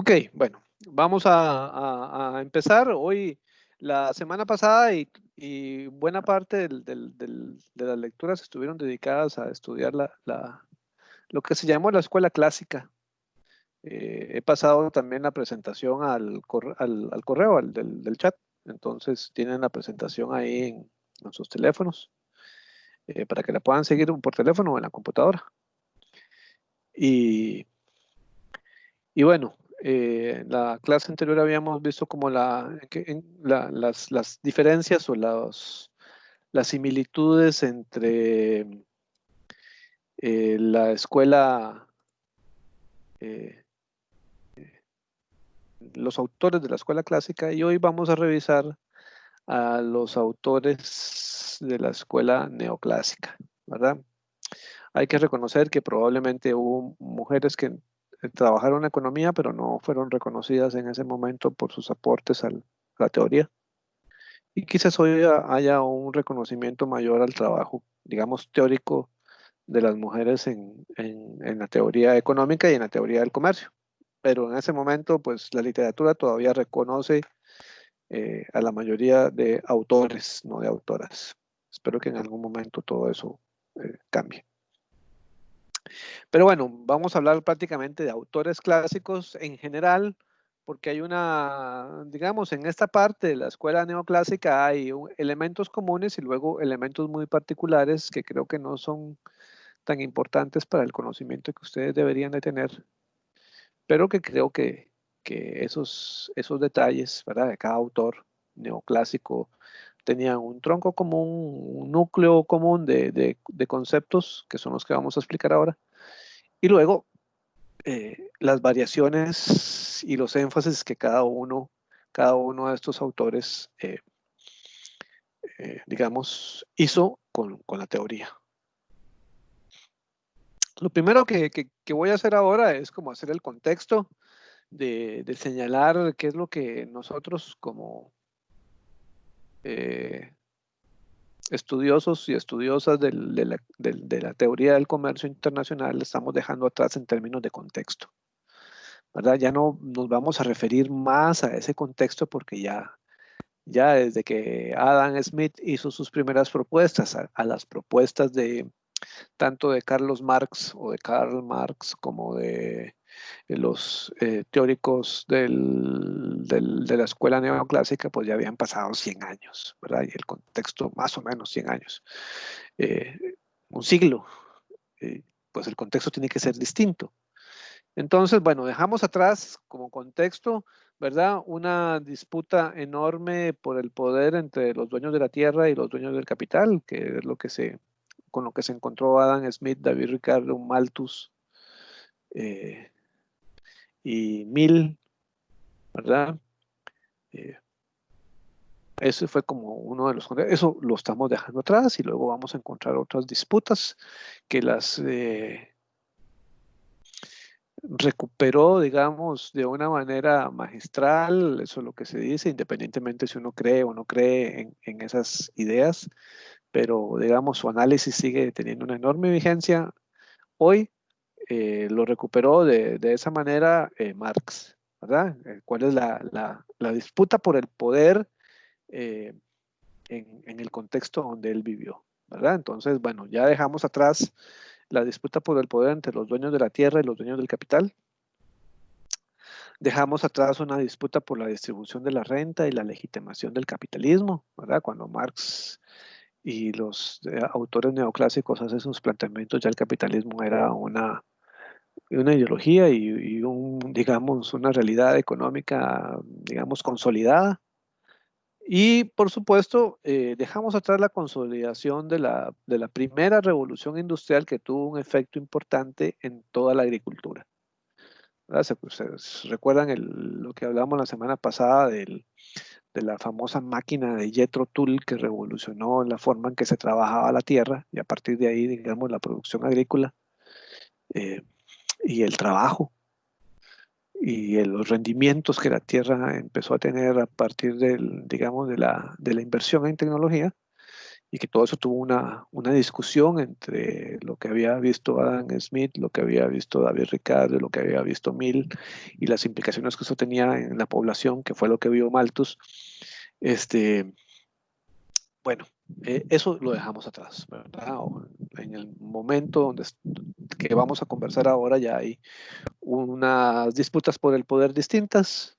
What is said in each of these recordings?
Ok, bueno, vamos a empezar. Hoy, la semana pasada y buena parte de las lecturas estuvieron dedicadas a estudiar lo que se llamó la escuela clásica. He pasado también la presentación al correo, del chat. Entonces tienen la presentación ahí en sus teléfonos para que la puedan seguir por teléfono o en la computadora. Y Y bueno, en la clase anterior habíamos visto como las diferencias o las similitudes entre la escuela, eh, los autores de la escuela clásica, y hoy vamos a revisar a los autores de la escuela neoclásica, ¿verdad? Hay que reconocer que probablemente hubo mujeres que trabajaron la economía, pero no fueron reconocidas en ese momento por sus aportes a la teoría. Y quizás hoy haya un reconocimiento mayor al trabajo, digamos, teórico de las mujeres en la teoría económica y en la teoría del comercio. Pero en ese momento, pues la literatura todavía reconoce a la mayoría de autores, no de autoras. Espero que en algún momento todo eso cambie. Pero bueno, vamos a hablar prácticamente de autores clásicos en general, porque hay digamos, en esta parte de la escuela neoclásica hay elementos comunes y luego elementos muy particulares que creo que no son tan importantes para el conocimiento que ustedes deberían de tener, pero que creo que esos detalles, ¿verdad? De cada autor neoclásico tenían un tronco común, un núcleo común de conceptos, que son los que vamos a explicar ahora. Y luego las variaciones y los énfasis que cada uno de estos autores, digamos, hizo con la teoría. Lo primero que voy a hacer ahora es como hacer el contexto de señalar qué es lo que nosotros como eh, estudiosos y estudiosas de la teoría del comercio internacional estamos dejando atrás en términos de contexto, ¿verdad? Ya no nos vamos a referir más a ese contexto porque ya desde que Adam Smith hizo sus primeras propuestas, a las propuestas de tanto de Carlos Marx o de Karl Marx como de los teóricos de la escuela neoclásica, pues ya habían pasado 100 años, ¿verdad? Y el contexto más o menos 100 años. Eh, un siglo, pues el contexto tiene que ser distinto. Entonces, bueno, dejamos atrás como contexto, ¿verdad? Una disputa enorme por el poder entre los dueños de la tierra y los dueños del capital, que es con lo que se encontró Adam Smith, David Ricardo, Malthus eh, y Mill, ¿verdad? Eh, Ese fue como uno de los contextos. Eso lo estamos dejando atrás y luego vamos a encontrar otras disputas que las recuperó, digamos, de una manera magistral, eso es lo que se dice, independientemente si uno cree o no cree en esas ideas, pero digamos, su análisis sigue teniendo una enorme vigencia. Hoy lo recuperó de esa manera Marx, ¿verdad? ¿Cuál es la disputa por el poder en el contexto donde él vivió, ¿verdad? Entonces, bueno, ya dejamos atrás la disputa por el poder entre los dueños de la tierra y los dueños del capital. Dejamos atrás una disputa por la distribución de la renta y la legitimación del capitalismo, ¿verdad? Cuando Marx y los autores neoclásicos hacen sus planteamientos, ya el capitalismo era una ideología digamos, una realidad económica, digamos, consolidada. Y, por supuesto, dejamos atrás la consolidación de la primera revolución industrial que tuvo un efecto importante en toda la agricultura. ¿Verdad? Se recuerdan lo que hablamos la semana pasada de la famosa máquina de Jethro Tull que revolucionó la forma en que se trabajaba la tierra y a partir de ahí, digamos, la producción agrícola eh, y el trabajo y los rendimientos que la tierra empezó a tener a partir digamos, de la inversión en tecnología. y que todo eso tuvo una discusión entre lo que había visto Adam Smith, lo que había visto David Ricardo, lo que había visto Mill y las implicaciones que eso tenía en la población, que fue lo que vio Malthus. Este, bueno, eso lo dejamos atrás, ¿verdad? En el momento que vamos a conversar ahora ya hay unas disputas por el poder distintas,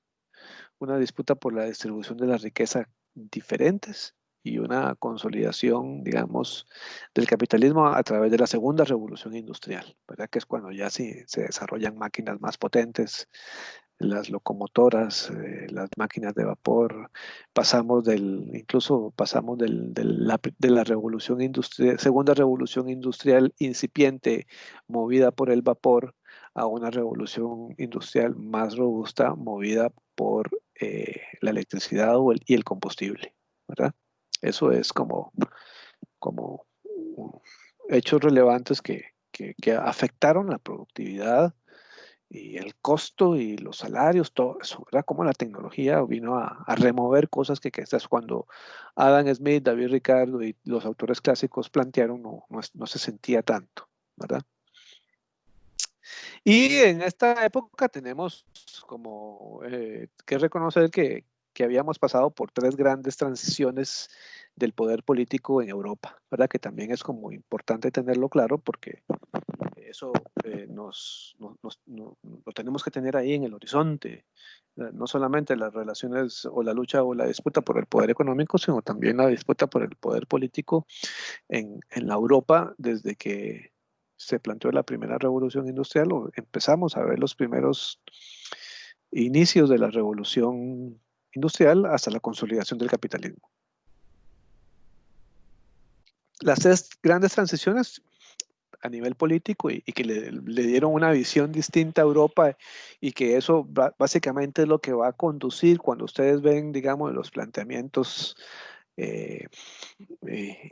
una disputa por la distribución de la riqueza diferentes y una consolidación, digamos, del capitalismo a través de la segunda revolución industrial, ¿verdad? Que es cuando ya sí se desarrollan máquinas más potentes, las locomotoras, las máquinas de vapor, incluso pasamos de la revolución industrial, segunda revolución industrial incipiente movida por el vapor a una revolución industrial más robusta movida por la electricidad y el combustible, ¿verdad? Eso es como hechos relevantes que afectaron la productividad y el costo y los salarios, todo eso, ¿verdad? Como la tecnología vino a remover cosas que quizás cuando Adam Smith, David Ricardo y los autores clásicos plantearon no se sentía tanto, ¿verdad? Y en esta época tenemos como que reconocer que habíamos pasado por tres grandes transiciones del poder político en Europa, ¿verdad? Que también es como importante tenerlo claro porque eso lo tenemos que tener ahí en el horizonte. No solamente las relaciones o la lucha o la disputa por el poder económico, sino también la disputa por el poder político en la Europa desde que se planteó la primera revolución industrial, o empezamos a ver los primeros inicios de la revolución industrial hasta la consolidación del capitalismo. Las tres grandes transiciones a nivel político y que le dieron una visión distinta a Europa y que eso básicamente es lo que va a conducir cuando ustedes ven, digamos, los planteamientos eh,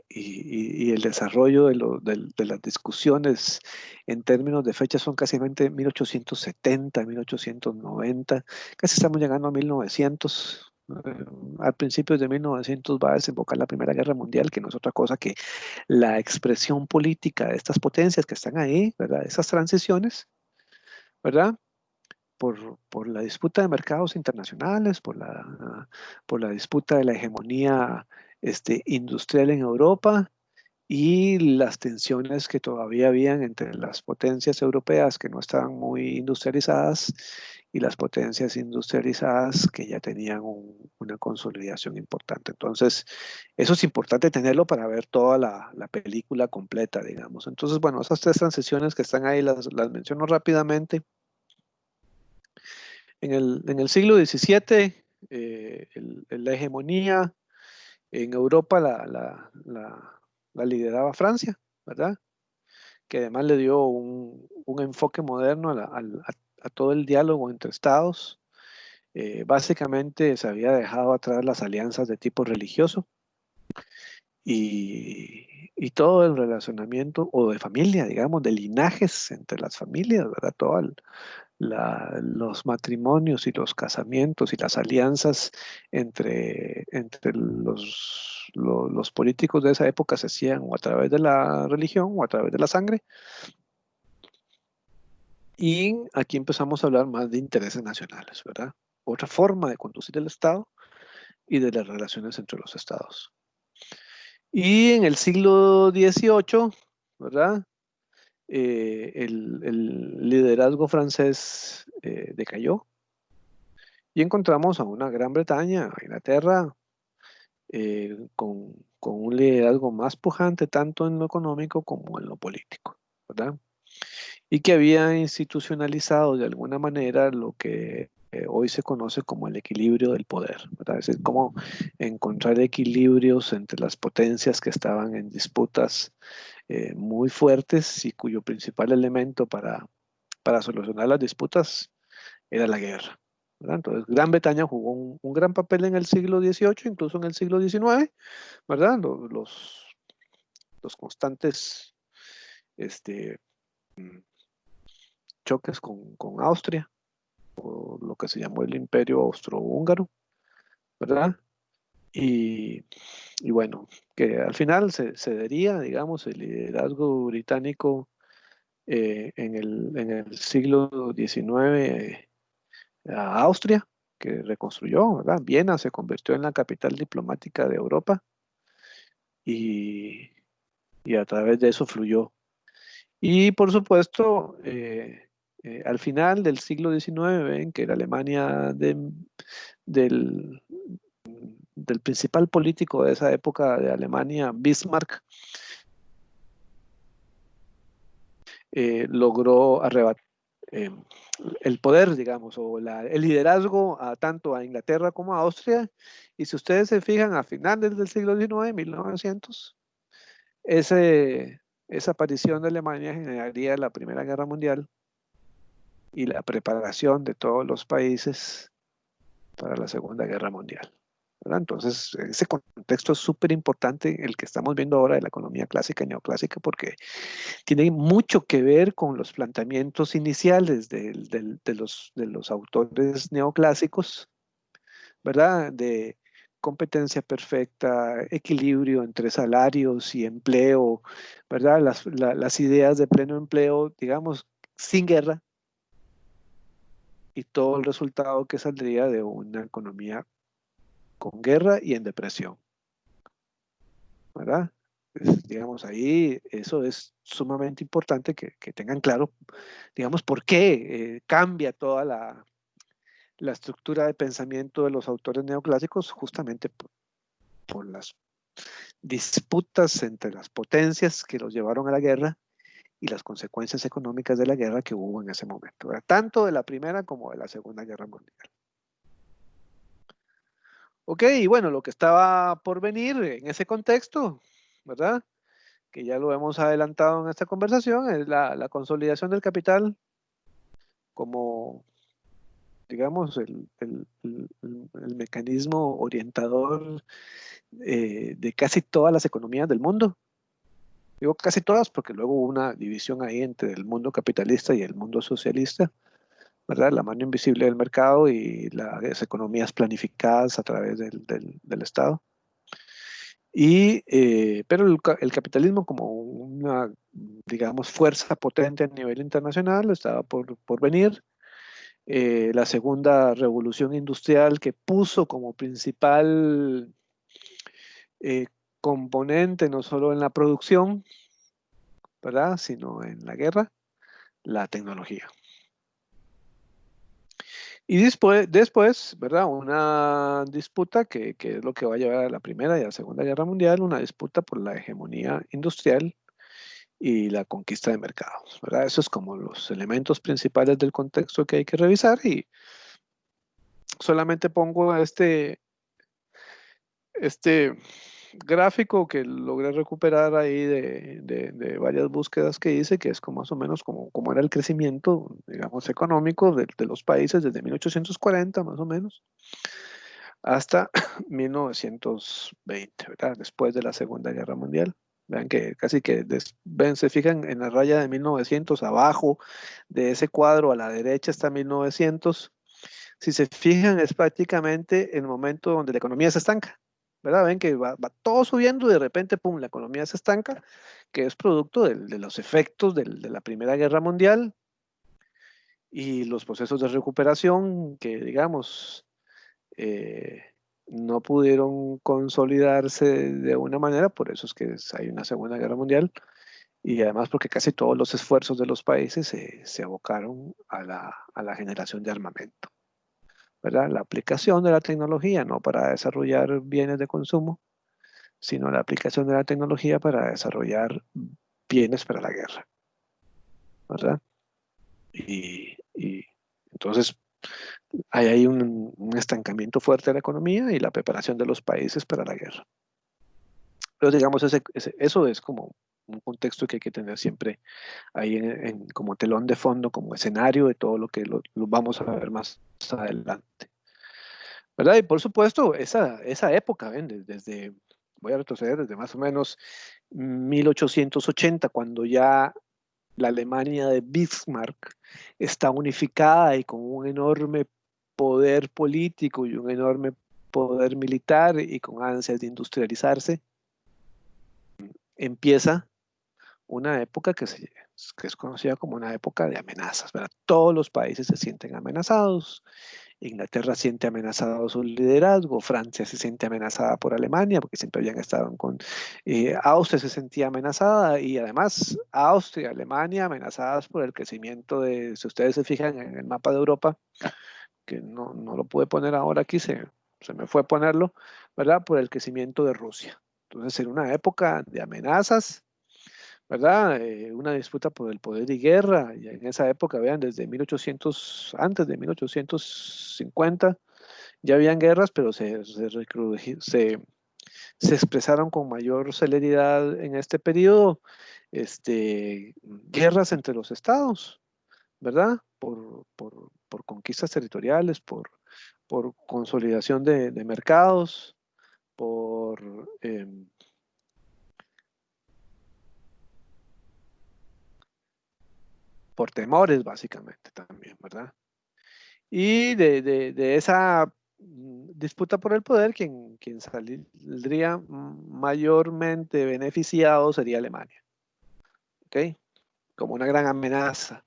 y el desarrollo de las discusiones en términos de fechas son casi 1870, 1890, casi estamos llegando a 1900. A principios de 1900 va a desembocar la Primera Guerra Mundial, que no es otra cosa que la expresión política de estas potencias que están ahí, ¿verdad? Esas transiciones, ¿verdad? Por la disputa de mercados internacionales, por la disputa de la hegemonía industrial en Europa y las tensiones que todavía habían entre las potencias europeas que no estaban muy industrializadas y las potencias industrializadas que ya tenían una consolidación importante. Entonces, eso es importante tenerlo para ver toda la película completa, digamos. Entonces, bueno, esas tres transiciones que están ahí las menciono rápidamente. En el siglo XVII, la hegemonía en Europa la lideraba Francia, ¿verdad? Que además le dio un enfoque moderno a todo el diálogo entre estados. Básicamente se había dejado atrás las alianzas de tipo religioso y todo el relacionamiento o de familia, digamos, de linajes entre las familias, ¿verdad? Los matrimonios y los casamientos y las alianzas entre los políticos de esa época se hacían o a través de la religión o a través de la sangre. Y aquí empezamos a hablar más de intereses nacionales, ¿verdad? Otra forma de conducir el Estado y de las relaciones entre los estados. Y en el siglo XVIII, ¿verdad? El liderazgo francés decayó y encontramos a una Gran Bretaña, a Inglaterra, con un liderazgo más pujante tanto en lo económico como en lo político, ¿verdad? Y que había institucionalizado de alguna manera lo que hoy se conoce como el equilibrio del poder, ¿verdad? Es decir, cómo encontrar equilibrios entre las potencias que estaban en disputas muy fuertes y cuyo principal elemento para solucionar las disputas era la guerra, ¿verdad? Entonces, Gran Bretaña jugó un gran papel en el siglo XVIII, incluso en el siglo XIX, ¿verdad? Los constantes este, choques con Austria, o lo que se llamó el Imperio Austrohúngaro, ¿verdad? Y, y bueno, que al final se cedería, digamos, el liderazgo británico en el siglo XIX a Austria, que reconstruyó, ¿verdad? Viena se convirtió en la capital diplomática de Europa y, y a través de eso fluyó. Y por supuesto, al final del siglo XIX, ven que la Alemania del, del principal político de esa época de Alemania, Bismarck, logró arrebatar eh, el poder, digamos, o el liderazgo tanto a Inglaterra como a Austria. Y si ustedes se fijan, a finales del siglo XIX, 1900, ese, esa aparición de Alemania generaría la Primera Guerra Mundial y la preparación de todos los países para la Segunda Guerra Mundial, ¿verdad? Entonces, ese contexto es súper importante, el que estamos viendo ahora de la economía clásica y neoclásica, porque tiene mucho que ver con los planteamientos iniciales de los autores neoclásicos, ¿verdad? De competencia perfecta, equilibrio entre salarios y empleo, ¿verdad? Las ideas de pleno empleo, digamos, sin guerra y todo el resultado que saldría de una economía con guerra y en depresión, ¿verdad? Digamos, ahí eso es sumamente importante que tengan claro, digamos, por qué cambia toda la estructura de pensamiento de los autores neoclásicos justamente por las disputas entre las potencias que los llevaron a la guerra y las consecuencias económicas de la guerra que hubo en ese momento, ¿verdad? Tanto de la Primera como de la Segunda Guerra Mundial. Ok, y bueno, lo que estaba por venir en ese contexto, ¿verdad? Que ya lo hemos adelantado en esta conversación, es la consolidación del capital como, digamos, el mecanismo orientador de casi todas las economías del mundo. Digo casi todas porque luego hubo una división ahí entre el mundo capitalista y el mundo socialista, ¿verdad? La mano invisible del mercado y las economías planificadas a través del Estado. Pero el capitalismo como una, digamos, fuerza potente a nivel internacional estaba por venir. La segunda revolución industrial que puso como principal eh, componente no solo en la producción, ¿verdad? Sino en la guerra, la tecnología. Y después, ¿verdad? Una disputa que es lo que va a llevar a la Primera y a la Segunda Guerra Mundial, una disputa por la hegemonía industrial y la conquista de mercados, ¿verdad? Esos es como los elementos principales del contexto que hay que revisar y solamente pongo este gráfico que logré recuperar ahí de varias búsquedas que hice, que es como más o menos como era el crecimiento, digamos, económico de los países desde 1840 más o menos hasta 1920, ¿verdad? Después de la Segunda Guerra Mundial. Vean que casi que, ven, se fijan en la raya de 1900, abajo de ese cuadro a la derecha está 1900. Si se fijan, es prácticamente el momento donde la economía se estanca, ¿verdad? Ven que va todo subiendo y de repente, pum, la economía se estanca, que es producto de los efectos de la Primera Guerra Mundial y los procesos de recuperación que, digamos, eh, no pudieron consolidarse de una manera, por eso es que hay una Segunda Guerra Mundial, y además porque casi todos los esfuerzos de los países se abocaron a la generación de armamento, ¿verdad? La aplicación de la tecnología, no para desarrollar bienes de consumo, sino la aplicación de la tecnología para desarrollar bienes para la guerra, ¿verdad? Y entonces hay un estancamiento fuerte de la economía y la preparación de los países para la guerra. Pero digamos, eso es como un contexto que hay que tener siempre ahí como telón de fondo, como escenario de todo lo que lo vamos a ver más adelante. ¿Verdad? Y por supuesto, esa época, ¿ven? Voy a retroceder desde más o menos 1880, cuando ya la Alemania de Bismarck está unificada y con un enorme poder político y un enorme poder militar y con ansias de industrializarse, empieza una época que es conocida como una época de amenazas, ¿verdad? Todos los países se sienten amenazados. Inglaterra siente amenazado su liderazgo, Francia se siente amenazada por Alemania, porque siempre habían estado con... Austria se sentía amenazada y además Austria, Alemania amenazadas por el crecimiento de, si ustedes se fijan en el mapa de Europa, que no lo pude poner ahora aquí, se me fue a ponerlo, ¿verdad? Por el crecimiento de Rusia. Entonces, en una época de amenazas, ¿verdad? Una disputa por el poder y guerra, y en esa época, vean, desde 1800, antes de 1850, ya habían guerras, pero se expresaron con mayor celeridad en este periodo, guerras entre los estados, ¿verdad? Por conquistas territoriales, por consolidación de mercados, por... por temores, básicamente, también, ¿verdad? Y de esa disputa por el poder, quien saldría mayormente beneficiado sería Alemania, ¿ok? Como una gran amenaza.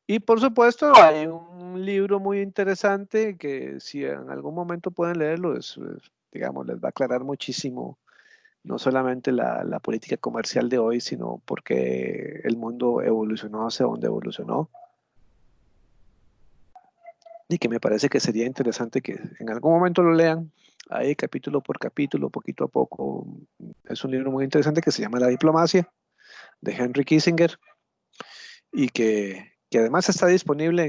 Y por supuesto, hay un libro muy interesante que si en algún momento pueden leerlo, digamos, les va a aclarar muchísimo, no solamente la política comercial de hoy, sino porque el mundo evolucionó hacia donde evolucionó. Y que me parece que sería interesante que en algún momento lo lean, ahí capítulo por capítulo, poquito a poco. Es un libro muy interesante que se llama La diplomacia, de Henry Kissinger, y que además está disponible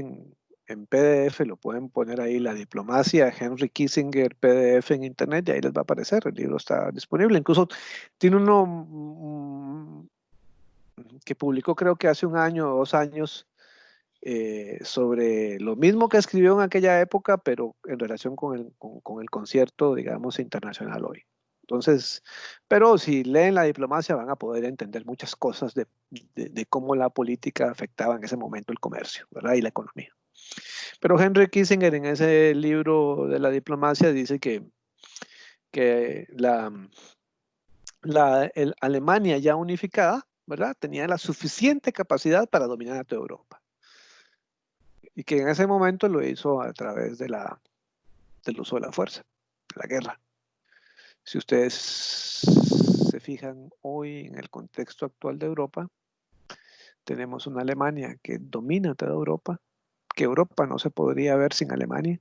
en PDF, lo pueden poner ahí, La diplomacia, Henry Kissinger, PDF en internet, y ahí les va a aparecer, el libro está disponible. Incluso tiene uno que publicó creo que hace un año o 2 años, sobre lo mismo que escribió en aquella época, pero en relación con el concierto, digamos, internacional hoy. Entonces, pero si leen la diplomacia van a poder entender muchas cosas de cómo la política afectaba en ese momento el comercio, ¿verdad? Y la economía. Pero Henry Kissinger en ese libro de la diplomacia dice que Alemania ya unificada, ¿verdad? Tenía la suficiente capacidad para dominar a toda Europa. Y que en ese momento lo hizo a través del uso de la fuerza, de la guerra. Si ustedes se fijan hoy en el contexto actual de Europa, tenemos una Alemania que domina toda Europa, que Europa no se podría ver sin Alemania,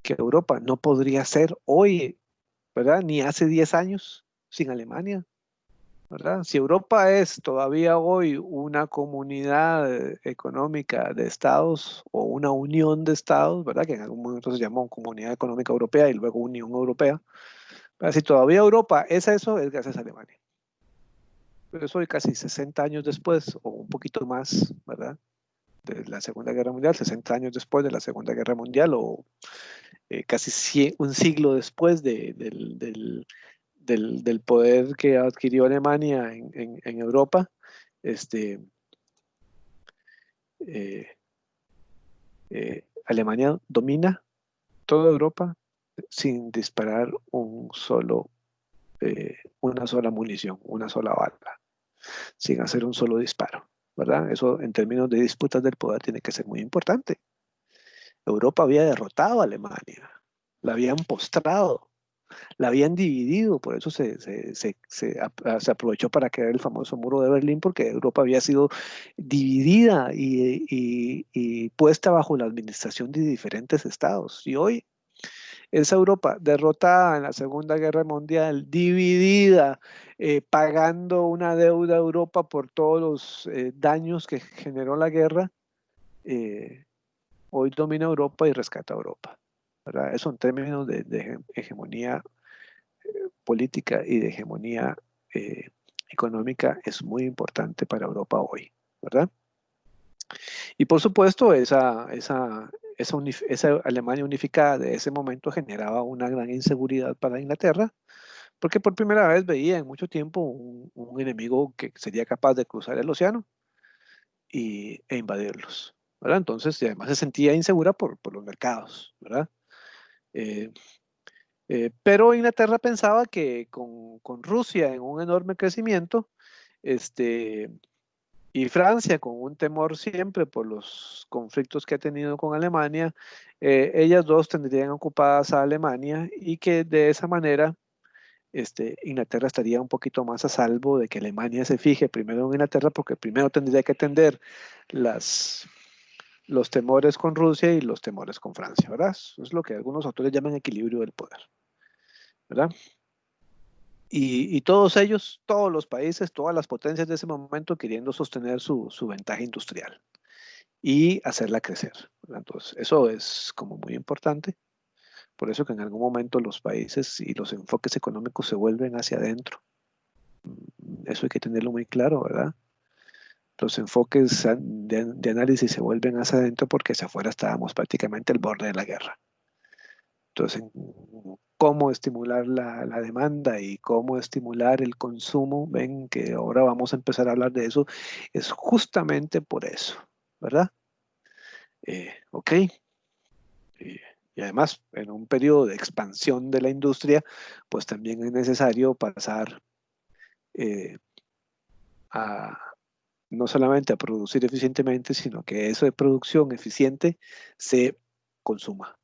que Europa no podría ser hoy, ¿verdad? Ni hace 10 años sin Alemania, ¿verdad? Si Europa es todavía hoy una comunidad económica de estados o una unión de estados, ¿verdad? Que en algún momento se llamó Comunidad Económica Europea y luego Unión Europea. Pero si todavía Europa es eso, es gracias a Alemania. Pero eso hoy casi 60 años después, o un poquito más, ¿verdad? De la Segunda Guerra Mundial, 60 años después de la Segunda Guerra Mundial, o casi un siglo después del poder que adquirió Alemania en Europa, este, eh, Alemania domina toda Europa sin disparar una sola munición, una sola bala, sin hacer un solo disparo, ¿verdad? Eso en términos de disputas del poder tiene que ser muy importante. Europa había derrotado a Alemania, la habían postrado, la habían dividido, por eso se aprovechó para crear el famoso muro de Berlín, porque Europa había sido dividida y puesta bajo la administración de diferentes estados. Y hoy esa Europa derrotada en la Segunda Guerra Mundial, dividida, pagando una deuda a Europa por todos los daños que generó la guerra, eh, hoy domina Europa y rescata a Europa, ¿verdad? Eso en términos de hegemonía política y de hegemonía eh, económica es muy importante para Europa hoy, ¿verdad? Y por supuesto, esa Alemania unificada de ese momento generaba una gran inseguridad para Inglaterra, porque por primera vez veía en mucho tiempo un enemigo que sería capaz de cruzar el océano e invadirlos, ¿verdad? Entonces, y además se sentía insegura por los mercados, ¿verdad? Eh, pero Inglaterra pensaba que con Rusia en un enorme crecimiento, este, y Francia con un temor siempre por los conflictos que ha tenido con Alemania, ellas dos tendrían ocupadas a Alemania y que de esa manera Inglaterra estaría un poquito más a salvo de que Alemania se fije primero en Inglaterra, porque primero tendría que atender las, los temores con Rusia y los temores con Francia, ¿verdad? Eso es lo que algunos autores llaman equilibrio del poder, ¿verdad? Y todos ellos, todos los países, todas las potencias de ese momento queriendo sostener su ventaja industrial y hacerla crecer, ¿verdad? Entonces, eso es como muy importante. Por eso que en algún momento los países y los enfoques económicos se vuelven hacia adentro. Eso hay que tenerlo muy claro, ¿verdad? Los enfoques de análisis se vuelven hacia adentro porque hacia afuera estábamos prácticamente al borde de la guerra. Entonces, cómo estimular la demanda y cómo estimular el consumo, ven que ahora vamos a empezar a hablar de eso, es justamente por eso, ¿verdad? Ok. Y, y además, en un periodo de expansión de la industria, pues también es necesario pasar eh, a no solamente a producir eficientemente, sino que eso de producción eficiente se consuma.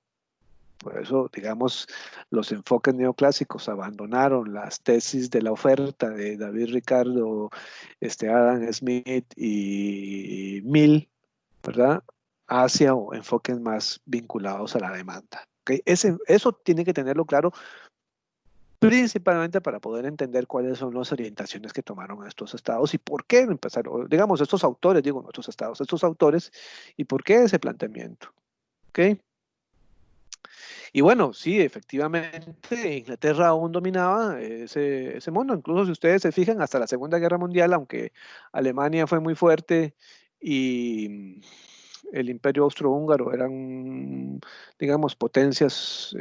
Por eso, digamos, los enfoques neoclásicos abandonaron las tesis de la oferta de David Ricardo, Adam Smith y Mill, ¿verdad? Hacia enfoques más vinculados a la demanda. ¿Ok? Eso tiene que tenerlo claro, principalmente para poder entender cuáles son las orientaciones que tomaron estos estados y por qué empezaron, digamos, estos autores, digo, no estos estados, estos autores, y por qué ese planteamiento. ¿Ok? Y bueno, sí, efectivamente, Inglaterra aún dominaba ese mundo. Incluso si ustedes se fijan, hasta la Segunda Guerra Mundial, aunque Alemania fue muy fuerte y el Imperio Austrohúngaro eran, digamos, potencias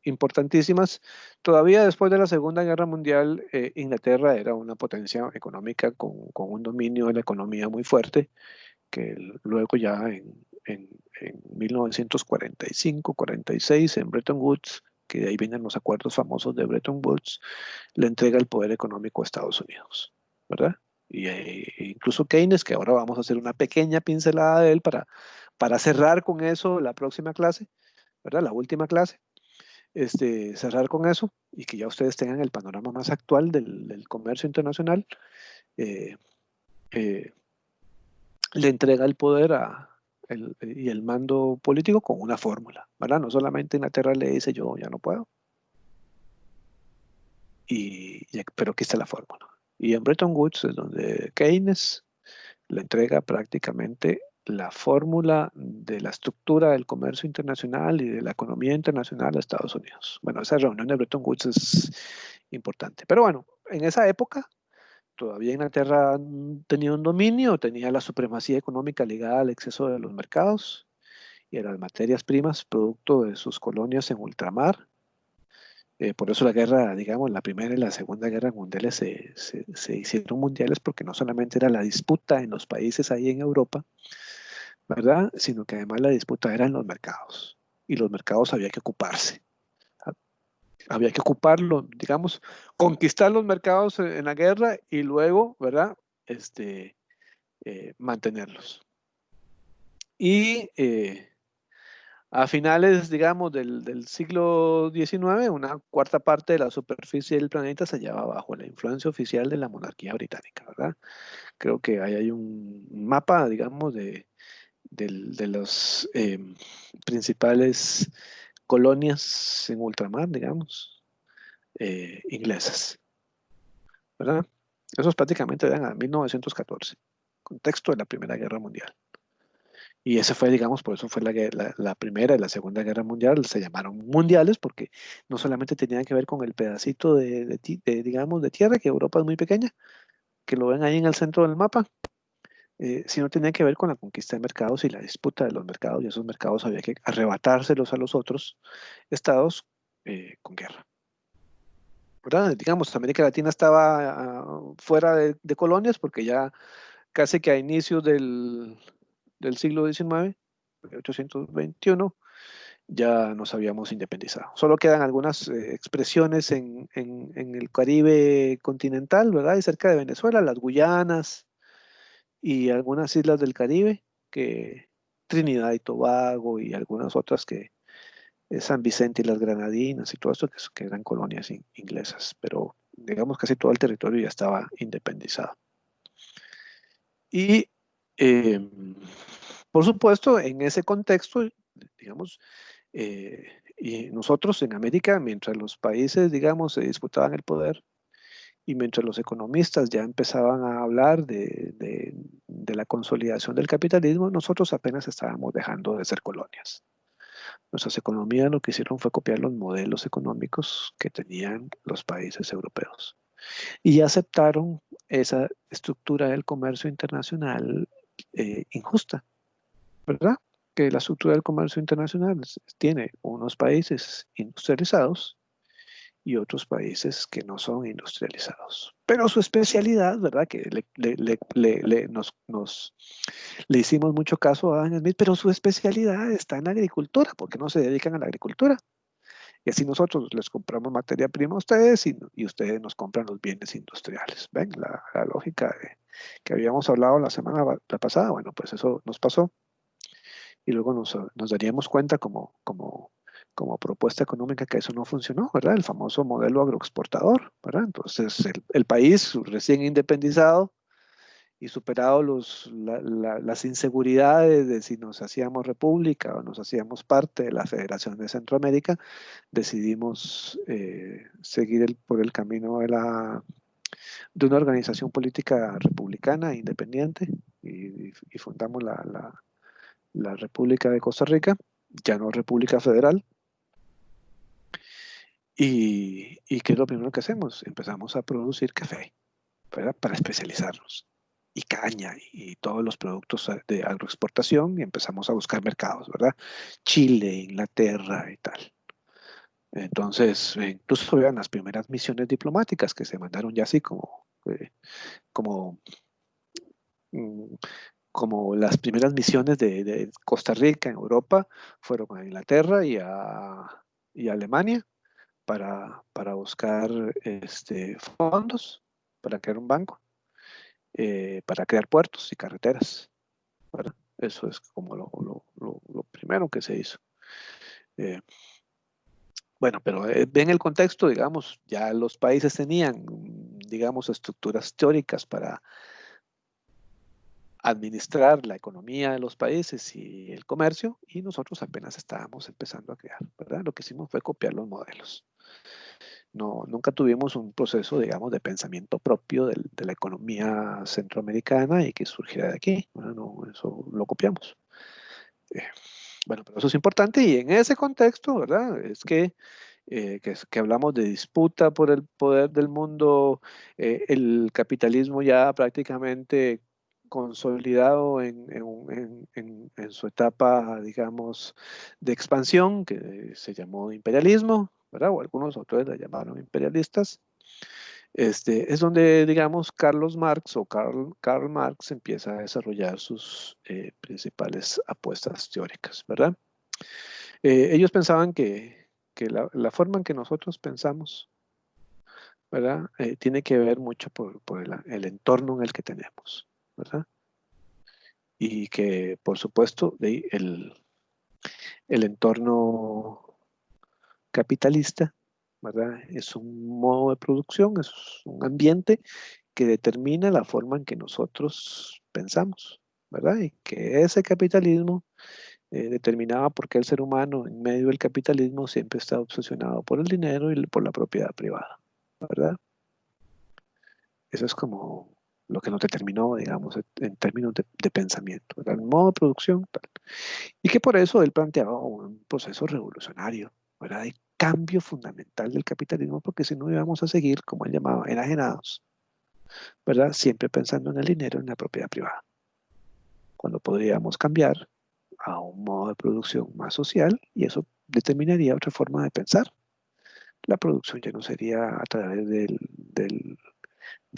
importantísimas, todavía después de la Segunda Guerra Mundial, Inglaterra era una potencia económica con un dominio de la economía muy fuerte que luego ya en 1945-46, en Bretton Woods, que de ahí vienen los acuerdos famosos de Bretton Woods, le entrega el poder económico a Estados Unidos, ¿verdad? Y incluso Keynes, que ahora vamos a hacer una pequeña pincelada de él para cerrar con eso la próxima clase, ¿verdad? La última clase, cerrar con eso y que ya ustedes tengan el panorama más actual del comercio internacional. eh, eh, Le entrega el poder y el mando político con una fórmula, ¿verdad? No solamente Inglaterra le dice yo ya no puedo, pero aquí está la fórmula. Y en Bretton Woods es donde Keynes le entrega prácticamente la fórmula de la estructura del comercio internacional y de la economía internacional a Estados Unidos. Bueno, esa reunión de Bretton Woods es importante. Pero bueno, en esa época todavía Inglaterra tenía un dominio, tenía la supremacía económica ligada al exceso de los mercados y a las materias primas, producto de sus colonias en ultramar. Por eso la guerra, digamos, la Primera y la Segunda Guerra Mundiales se hicieron mundiales porque no solamente era la disputa en los países ahí en Europa, ¿verdad? Sino que además la disputa era en los mercados y los mercados había que ocuparse. Había que ocuparlo, digamos, conquistar los mercados en la guerra y luego, ¿verdad? Mantenerlos. Y a finales, digamos, del siglo XIX, una cuarta parte de la superficie del planeta se hallaba bajo la influencia oficial de la monarquía británica, ¿verdad? Creo que ahí hay un mapa, digamos, de los principales colonias en ultramar, digamos, inglesas, ¿verdad? Esos prácticamente eran a 1914, contexto de la Primera Guerra Mundial. Y ese fue, digamos, por eso fue la Primera y la Segunda Guerra Mundial, se llamaron mundiales porque no solamente tenían que ver con el pedacito digamos, de tierra, que Europa es muy pequeña, que lo ven ahí en el centro del mapa, sino tenía que ver con la conquista de mercados y la disputa de los mercados, y esos mercados había que arrebatárselos a los otros estados con guerra. ¿Verdad? Digamos, América Latina estaba fuera de colonias porque ya casi que a inicios del siglo XIX, 1821, ya nos habíamos independizado. Solo quedan algunas expresiones en el Caribe continental, ¿verdad? Y cerca de Venezuela, las Guyanas y algunas islas del Caribe, que Trinidad y Tobago y algunas otras que San Vicente y las Granadinas y todo esto que eran colonias inglesas, pero digamos casi todo el territorio ya estaba independizado. Y eh, por supuesto, en ese contexto, digamos, y nosotros en América, mientras los países, digamos, se disputaban el poder y mientras los economistas ya empezaban a hablar de la consolidación del capitalismo, nosotros apenas estábamos dejando de ser colonias. Nuestras economías lo que hicieron fue copiar los modelos económicos que tenían los países europeos y aceptaron esa estructura del comercio internacional injusta, ¿verdad? Que la estructura del comercio internacional tiene unos países industrializados y otros países que no son industrializados. Pero su especialidad, ¿verdad? Que le hicimos mucho caso a Adam Smith, pero su especialidad está en la agricultura, porque no se dedican a la agricultura. Y así nosotros les compramos materia prima a ustedes y ustedes nos compran los bienes industriales. ¿Ven? La lógica que habíamos hablado la semana pasada, bueno, pues eso nos pasó y luego nos daríamos cuenta como propuesta económica que eso no funcionó, ¿verdad? El famoso modelo agroexportador, ¿verdad? Entonces, el país recién independizado y superado las inseguridades de si nos hacíamos república o nos hacíamos parte de la Federación de Centroamérica, decidimos seguir por el camino de una organización política republicana independiente y fundamos la República de Costa Rica, ya no República Federal. ¿Y qué es lo primero que hacemos? Empezamos a producir café, ¿verdad? Para especializarnos. Y caña y todos los productos de agroexportación y empezamos a buscar mercados, ¿verdad? Chile, Inglaterra y tal. Entonces, incluso eran las primeras misiones diplomáticas que se mandaron ya así como, mm, como las primeras misiones de Costa Rica en Europa fueron a Inglaterra y a Alemania para buscar fondos, para crear un banco, para crear puertos y carreteras, ¿verdad? Eso es como lo primero que se hizo. Eh, bueno, pero en el contexto, digamos, ya los países tenían, digamos, estructuras teóricas para administrar la economía de los países y el comercio, y nosotros apenas estábamos empezando a crear, ¿verdad? Lo que hicimos fue copiar los modelos. No, nunca tuvimos un proceso, digamos, de pensamiento propio de la economía centroamericana y que surgiera de aquí. Bueno, no, eso lo copiamos. Eh, bueno, pero eso es importante y en ese contexto, ¿verdad? Es que hablamos de disputa por el poder del mundo, el capitalismo ya prácticamente consolidado en su etapa, digamos, de expansión, que se llamó imperialismo, ¿verdad? O algunos autores la llamaron imperialistas. Es donde, digamos, Karl Marx empieza a desarrollar sus principales apuestas teóricas, ¿verdad? Ellos pensaban que la forma en que nosotros pensamos, ¿verdad? Tiene que ver mucho por el entorno en el que tenemos, ¿verdad? Y que, por supuesto, el entorno capitalista, ¿verdad? Es un modo de producción, es un ambiente que determina la forma en que nosotros pensamos, ¿verdad? Y que ese capitalismo determinaba por qué el ser humano en medio del capitalismo siempre está obsesionado por el dinero y por la propiedad privada, ¿verdad? Eso es como lo que nos determinó, digamos, en términos de pensamiento, ¿verdad? El modo de producción, tal. Y que por eso él planteaba un proceso revolucionario, ¿verdad? De cambio fundamental del capitalismo, porque si no íbamos a seguir, como él llamaba, enajenados, ¿verdad? Siempre pensando en el dinero, en la propiedad privada, cuando podríamos cambiar a un modo de producción más social y eso determinaría otra forma de pensar. La producción ya no sería a través de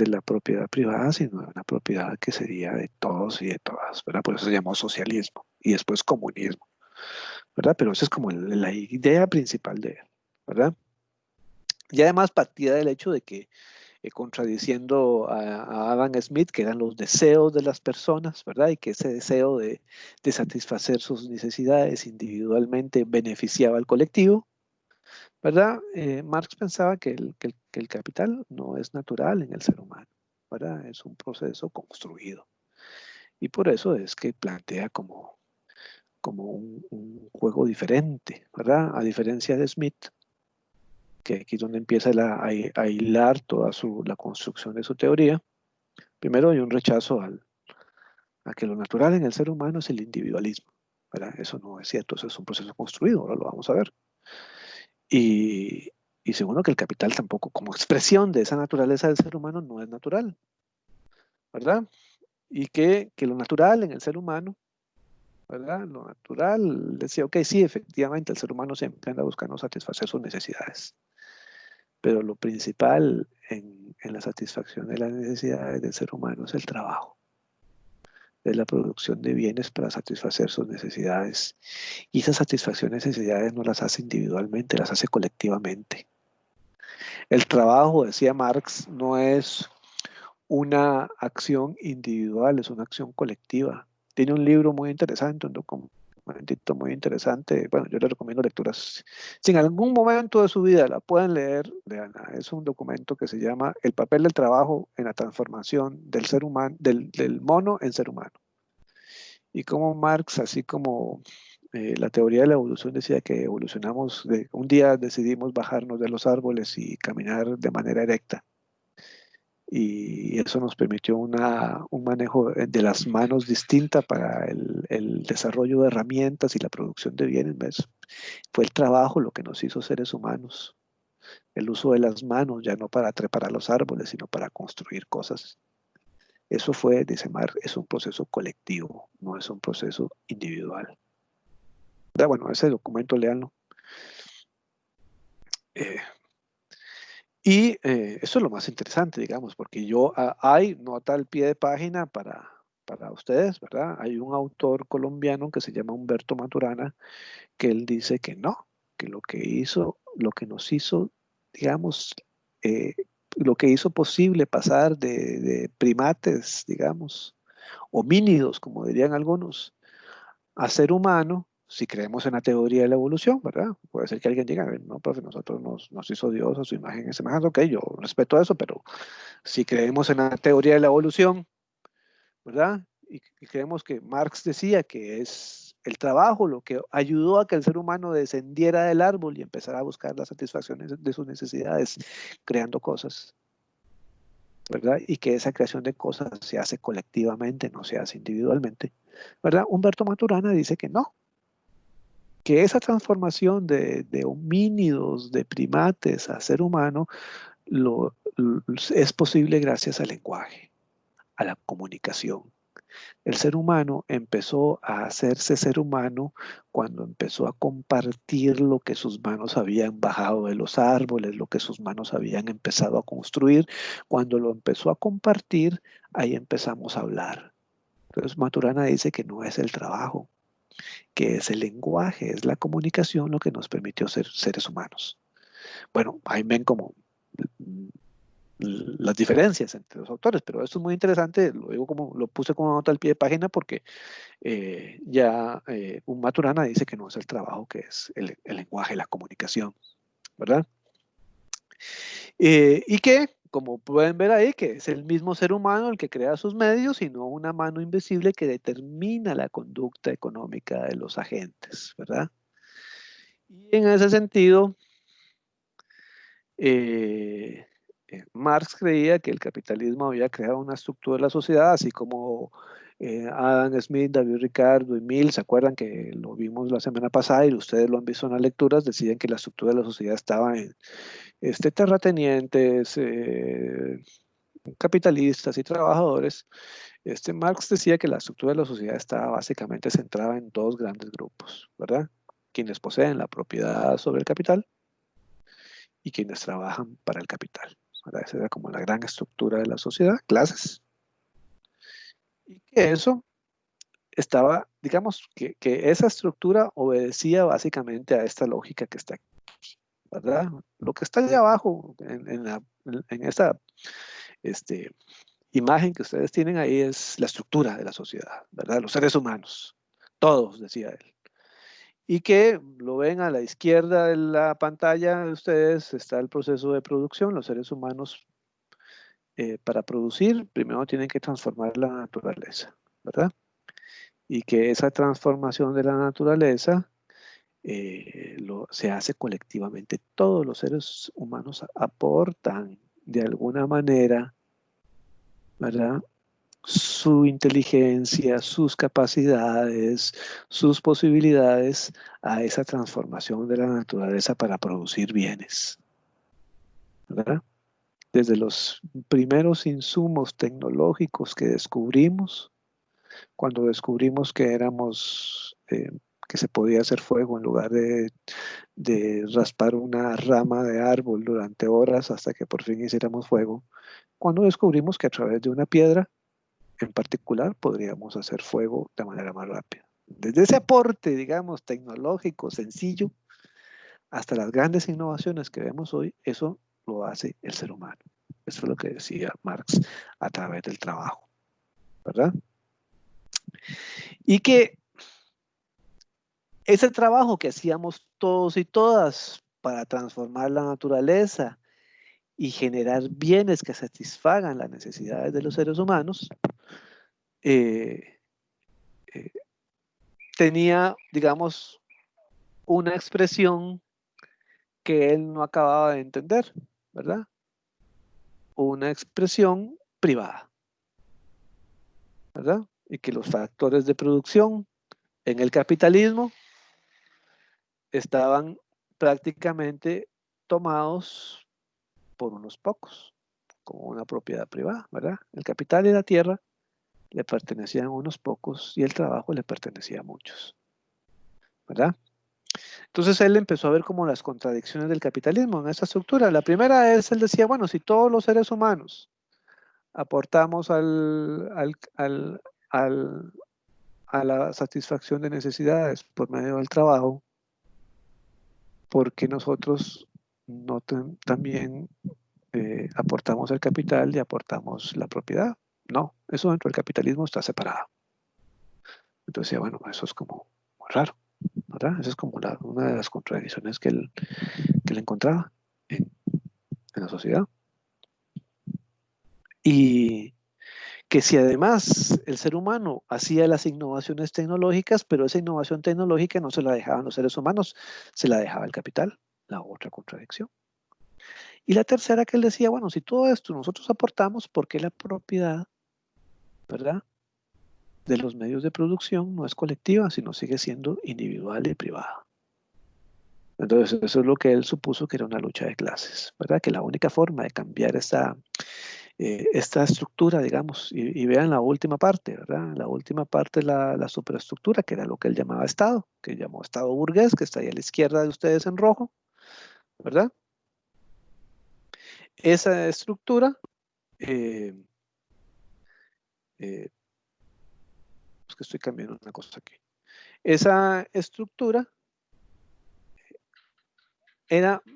la propiedad privada, sino de una propiedad que sería de todos y de todas, ¿verdad? Por eso se llamó socialismo y después comunismo, ¿verdad? Pero esa es como la idea principal de él, ¿verdad? Y además partía del hecho de que, contradiciendo a Adam Smith, que eran los deseos de las personas, ¿verdad? Y que ese deseo de satisfacer sus necesidades individualmente beneficiaba al colectivo, ¿verdad? Marx pensaba que el capital no es natural en el ser humano, ¿verdad? Es un proceso construido. Y por eso es que plantea como un juego diferente, ¿verdad? A diferencia de Smith, que aquí es donde empieza a hilar toda la construcción de su teoría. Primero hay un rechazo a que lo natural en el ser humano es el individualismo, ¿verdad? Eso no es cierto, eso es un proceso construido, ahora lo vamos a ver. Y, y segundo, que el capital tampoco, como expresión de esa naturaleza del ser humano, no es natural, ¿verdad? Y que lo natural en el ser humano, ¿verdad? Lo natural, decía, ok, sí, efectivamente, el ser humano siempre anda buscando satisfacer sus necesidades, pero lo principal en la satisfacción de las necesidades del ser humano es el trabajo, es la producción de bienes para satisfacer sus necesidades. Y esa satisfacción de necesidades no las hace individualmente, las hace colectivamente. El trabajo, decía Marx, no es una acción individual, es una acción colectiva. Tiene un libro muy interesante, un documentito muy interesante. Bueno, yo les recomiendo lecturas. Si en algún momento de su vida la pueden leer, leanla. Es un documento que se llama El papel del trabajo en la transformación del ser humano, del mono en ser humano. Y como Marx, así como la teoría de la evolución decía que evolucionamos, un día decidimos bajarnos de los árboles y caminar de manera erecta y eso nos permitió un manejo de las manos distinta para el desarrollo de herramientas y la producción de bienes, ¿ves? Fue el trabajo lo que nos hizo seres humanos, el uso de las manos, ya no para trepar a los árboles, sino para construir cosas. Eso fue, dice Marx, es un proceso colectivo, no es un proceso individual. Bueno, ese documento, léanlo. Eh, eso es lo más interesante, digamos, porque hay nota al pie de página para ustedes, ¿verdad? Hay un autor colombiano que se llama Humberto Maturana, que él dice que no, que lo que nos hizo, digamos, eh, lo que hizo posible pasar de primates, digamos, homínidos, como dirían algunos, a ser humano, si creemos en la teoría de la evolución, ¿verdad? Puede ser que alguien diga, no, profe, nosotros nos hizo Dios a su imagen y semejanza, ok, yo respeto eso, pero si creemos en la teoría de la evolución, ¿verdad? Y creemos que Marx decía que es el trabajo lo que ayudó a que el ser humano descendiera del árbol y empezara a buscar las satisfacciones de sus necesidades, creando cosas, ¿verdad? Y que esa creación de cosas se hace colectivamente, no se hace individualmente, ¿verdad? Humberto Maturana dice que no, que esa transformación de homínidos, de primates a ser humano, es posible gracias al lenguaje, a la comunicación. El ser humano empezó a hacerse ser humano cuando empezó a compartir lo que sus manos habían bajado de los árboles, lo que sus manos habían empezado a construir. Cuando lo empezó a compartir, ahí empezamos a hablar. Entonces Maturana dice que no es el trabajo, que es el lenguaje, es la comunicación lo que nos permitió ser seres humanos. Bueno, ahí ven como mm, las diferencias entre los autores, pero esto es muy interesante, lo digo como, lo puse como nota al pie de página porque un Maturana dice que no es el trabajo, que es el lenguaje, la comunicación, ¿verdad? Y que, como pueden ver ahí, que es el mismo ser humano el que crea sus medios y no una mano invisible que determina la conducta económica de los agentes, ¿verdad? Y en ese sentido, eh, Marx creía que el capitalismo había creado una estructura de la sociedad, así como Adam Smith, David Ricardo y Mill, ¿se acuerdan que lo vimos la semana pasada y ustedes lo han visto en las lecturas? Decían que la estructura de la sociedad estaba en terratenientes, capitalistas y trabajadores. Marx decía que la estructura de la sociedad estaba básicamente centrada en dos grandes grupos, ¿verdad? Quienes poseen la propiedad sobre el capital y quienes trabajan para el capital, ¿verdad? Esa era como la gran estructura de la sociedad, clases. Y que eso estaba, digamos, que esa estructura obedecía básicamente a esta lógica que está aquí, ¿verdad? Lo que está allá abajo, en esa este, imagen que ustedes tienen ahí es la estructura de la sociedad, ¿verdad? Los seres humanos, todos, decía él. Y que lo ven a la izquierda de la pantalla de ustedes, está el proceso de producción. Los seres humanos, para producir, primero tienen que transformar la naturaleza, ¿verdad? Y que esa transformación de la naturaleza se hace colectivamente. Todos los seres humanos aportan de alguna manera, ¿verdad? Su inteligencia, sus capacidades, sus posibilidades a esa transformación de la naturaleza para producir bienes, ¿verdad? Desde los primeros insumos tecnológicos que descubrimos, cuando descubrimos que se podía hacer fuego en lugar de raspar una rama de árbol durante horas hasta que por fin hiciéramos fuego, cuando descubrimos que a través de una piedra en particular podríamos hacer fuego de manera más rápida. Desde ese aporte, digamos, tecnológico, sencillo, hasta las grandes innovaciones que vemos hoy, eso lo hace el ser humano. Eso es lo que decía Marx a través del trabajo, ¿verdad? Y que ese trabajo que hacíamos todos y todas para transformar la naturaleza y generar bienes que satisfagan las necesidades de los seres humanos, eh, eh, tenía, digamos, una expresión que él no acababa de entender, ¿verdad? Una expresión privada, ¿verdad? Y que los factores de producción en el capitalismo estaban prácticamente tomados por unos pocos, como una propiedad privada, ¿verdad? El capital y la tierra le pertenecían a unos pocos y el trabajo le pertenecía a muchos, ¿verdad? Entonces él empezó a ver como las contradicciones del capitalismo en esa estructura. La primera es, él decía, bueno, si todos los seres humanos aportamos al- a la satisfacción de necesidades por medio del trabajo, porque nosotros no también aportamos el capital y aportamos la propiedad? No, eso dentro del capitalismo está separado. Entonces, bueno, eso es como muy raro, ¿verdad? Esa es como una de las contradicciones que él encontraba en la sociedad. Y que si además el ser humano hacía las innovaciones tecnológicas, pero esa innovación tecnológica no se la dejaban los seres humanos, se la dejaba el capital, la otra contradicción. Y la tercera que él decía, bueno, si todo esto nosotros aportamos, ¿por qué la propiedad, verdad, de los medios de producción no es colectiva, sino sigue siendo individual y privada? Entonces, eso es lo que él supuso que era una lucha de clases, ¿verdad? Que la única forma de cambiar esta estructura, digamos, y vean la última parte, ¿verdad? La última parte, la superestructura, que era lo que él llamaba Estado, que llamó Estado burgués, que está ahí a la izquierda de ustedes en rojo, ¿verdad? Esa estructura, eh, eh, es que estoy cambiando una cosa aquí. Esa estructura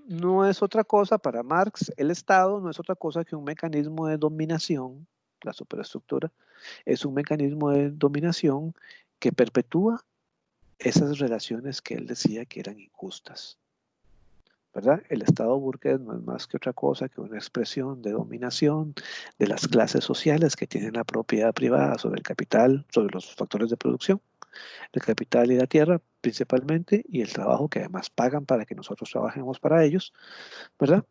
no es otra cosa para Marx, el Estado no es otra cosa que un mecanismo de dominación, la superestructura, es un mecanismo de dominación que perpetúa esas relaciones que él decía que eran injustas, ¿verdad? El Estado burgués no es más que otra cosa que una expresión de dominación de las clases sociales que tienen la propiedad privada sobre el capital, sobre los factores de producción, el capital y la tierra principalmente, y el trabajo que además pagan para que nosotros trabajemos para ellos, ¿verdad?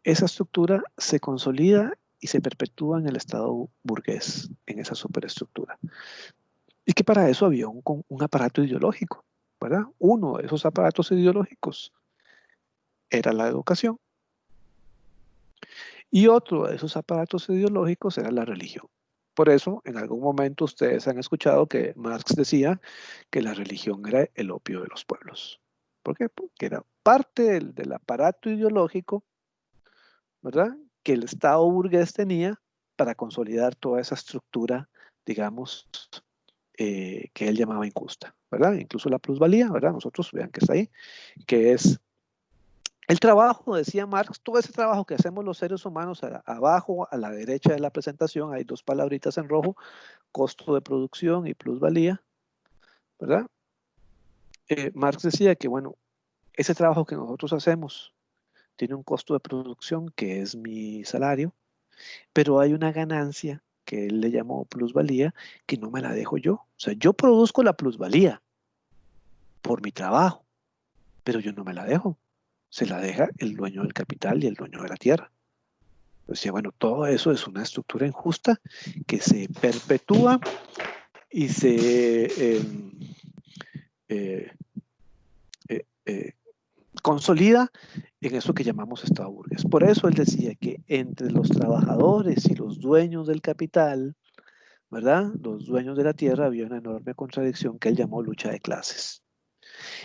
Esa estructura se consolida y se perpetúa en el Estado burgués, en esa superestructura. Y que para eso había un aparato ideológico, ¿verdad? Uno de esos aparatos ideológicos era la educación y otro de esos aparatos ideológicos era la religión. Por eso, en algún momento ustedes han escuchado que Marx decía que la religión era el opio de los pueblos. ¿Por qué? Porque era parte del aparato ideológico, ¿verdad? Que el Estado burgués tenía para consolidar toda esa estructura, digamos, que él llamaba injusta, ¿verdad? Incluso la plusvalía, ¿verdad? Nosotros vean que está ahí, que es el trabajo, decía Marx, todo ese trabajo que hacemos los seres humanos, abajo, a la derecha de la presentación, hay dos palabritas en rojo, costo de producción y plusvalía, ¿verdad? Marx decía que, bueno, ese trabajo que nosotros hacemos tiene un costo de producción que es mi salario, pero hay una ganancia que él le llamó plusvalía que no me la dejo yo. O sea, yo produzco la plusvalía por mi trabajo, pero yo no me la dejo. Se la deja el dueño del capital y el dueño de la tierra. Decía, bueno, todo eso es una estructura injusta que se perpetúa y se eh, eh, eh, consolida en eso que llamamos Estado burgués. Por eso él decía que entre los trabajadores y los dueños del capital, ¿verdad? Los dueños de la tierra, había una enorme contradicción que él llamó lucha de clases.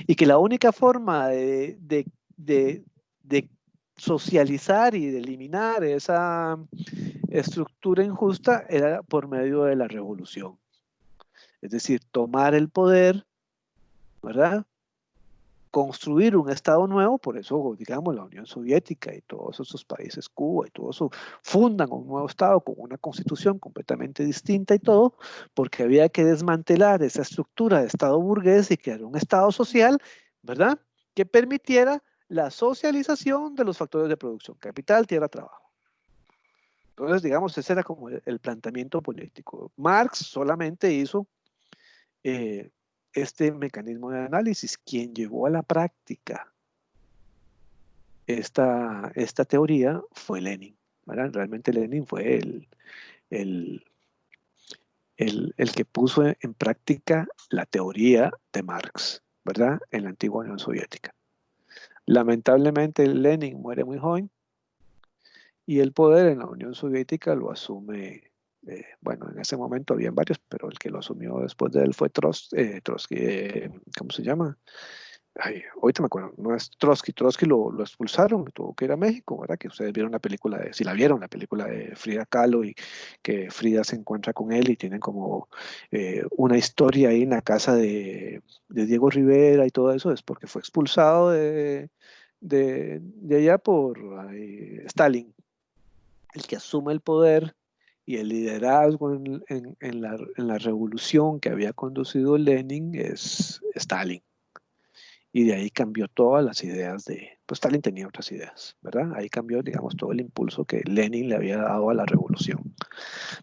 Y que la única forma de socializar y de eliminar esa estructura injusta era por medio de la revolución. Es decir, tomar el poder, ¿verdad? Construir un Estado nuevo, por eso, digamos, la Unión Soviética y todos esos países, Cuba y todo eso, fundan un nuevo Estado con una constitución completamente distinta y todo, porque había que desmantelar esa estructura de Estado burgués y crear un Estado social, ¿verdad? Que permitiera la socialización de los factores de producción, capital, tierra, trabajo. Entonces, digamos, ese era como el planteamiento político. Marx solamente hizo eh, este mecanismo de análisis. Quien llevó a la práctica esta teoría fue Lenin, ¿verdad? Realmente Lenin fue el, el que puso en práctica la teoría de Marx, ¿verdad? En la antigua Unión Soviética. Lamentablemente Lenin muere muy joven y el poder en la Unión Soviética lo asume, bueno, en ese momento habían varios, pero el que lo asumió después de él fue Trotsky, ¿cómo se llama? Ay, ahorita me acuerdo, no es Trotsky, Trotsky lo expulsaron, tuvo que ir a México, ¿verdad? Que ustedes vieron la película si la vieron, la película de Frida Kahlo y que Frida se encuentra con él y tienen como una historia ahí en la casa de Diego Rivera y todo eso, es porque fue expulsado de allá por Stalin, el que asume el poder y el liderazgo en la revolución que había conducido Lenin es Stalin. Y de ahí cambió todas las ideas pues Stalin tenía otras ideas, ¿verdad? Ahí cambió, digamos, todo el impulso que Lenin le había dado a la revolución.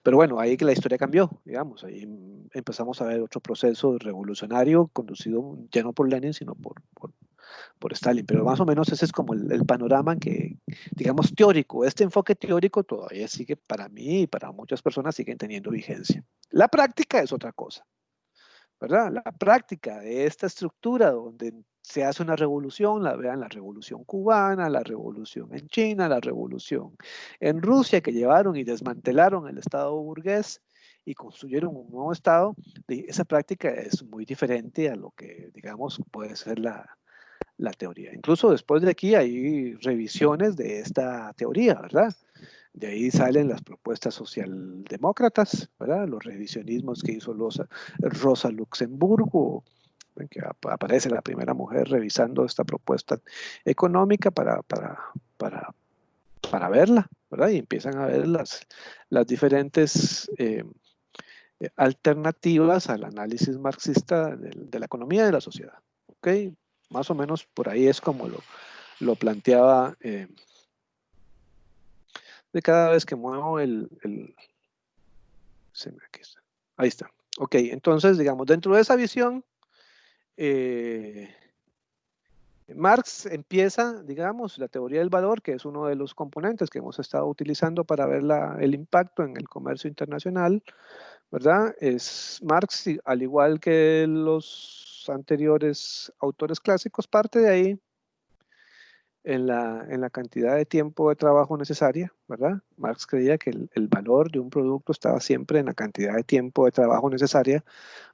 Pero bueno, ahí que la historia cambió, digamos, ahí empezamos a ver otro proceso revolucionario conducido ya no por Lenin, sino por Stalin. Pero más o menos ese es como el panorama que, digamos, teórico. Este enfoque teórico todavía sigue, para mí y para muchas personas, siguen teniendo vigencia. La práctica es otra cosa. ¿Verdad? La práctica de esta estructura donde se hace una revolución, vean la revolución cubana, la revolución en China, la revolución en Rusia, que llevaron y desmantelaron el Estado burgués y construyeron un nuevo Estado, esa práctica es muy diferente a lo que, digamos, puede ser la teoría. Incluso después de aquí hay revisiones de esta teoría, ¿verdad? De ahí salen las propuestas socialdemócratas, ¿verdad? Los revisionismos que hizo Rosa Luxemburgo, en que aparece la primera mujer revisando esta propuesta económica para verla, ¿verdad? Y empiezan a ver las diferentes alternativas al análisis marxista de la economía y de la sociedad. ¿Ok? Más o menos por ahí es como lo planteaba de cada vez que muevo aquí está. Ahí está. Ok, entonces, digamos, dentro de esa visión, eh, Marx empieza, digamos, la teoría del valor, que es uno de los componentes que hemos estado utilizando para ver el impacto en el comercio internacional, ¿verdad? Es Marx, al igual que los anteriores autores clásicos, parte de ahí en la cantidad de tiempo de trabajo necesaria, ¿verdad? Marx creía que el valor de un producto estaba siempre en la cantidad de tiempo de trabajo necesaria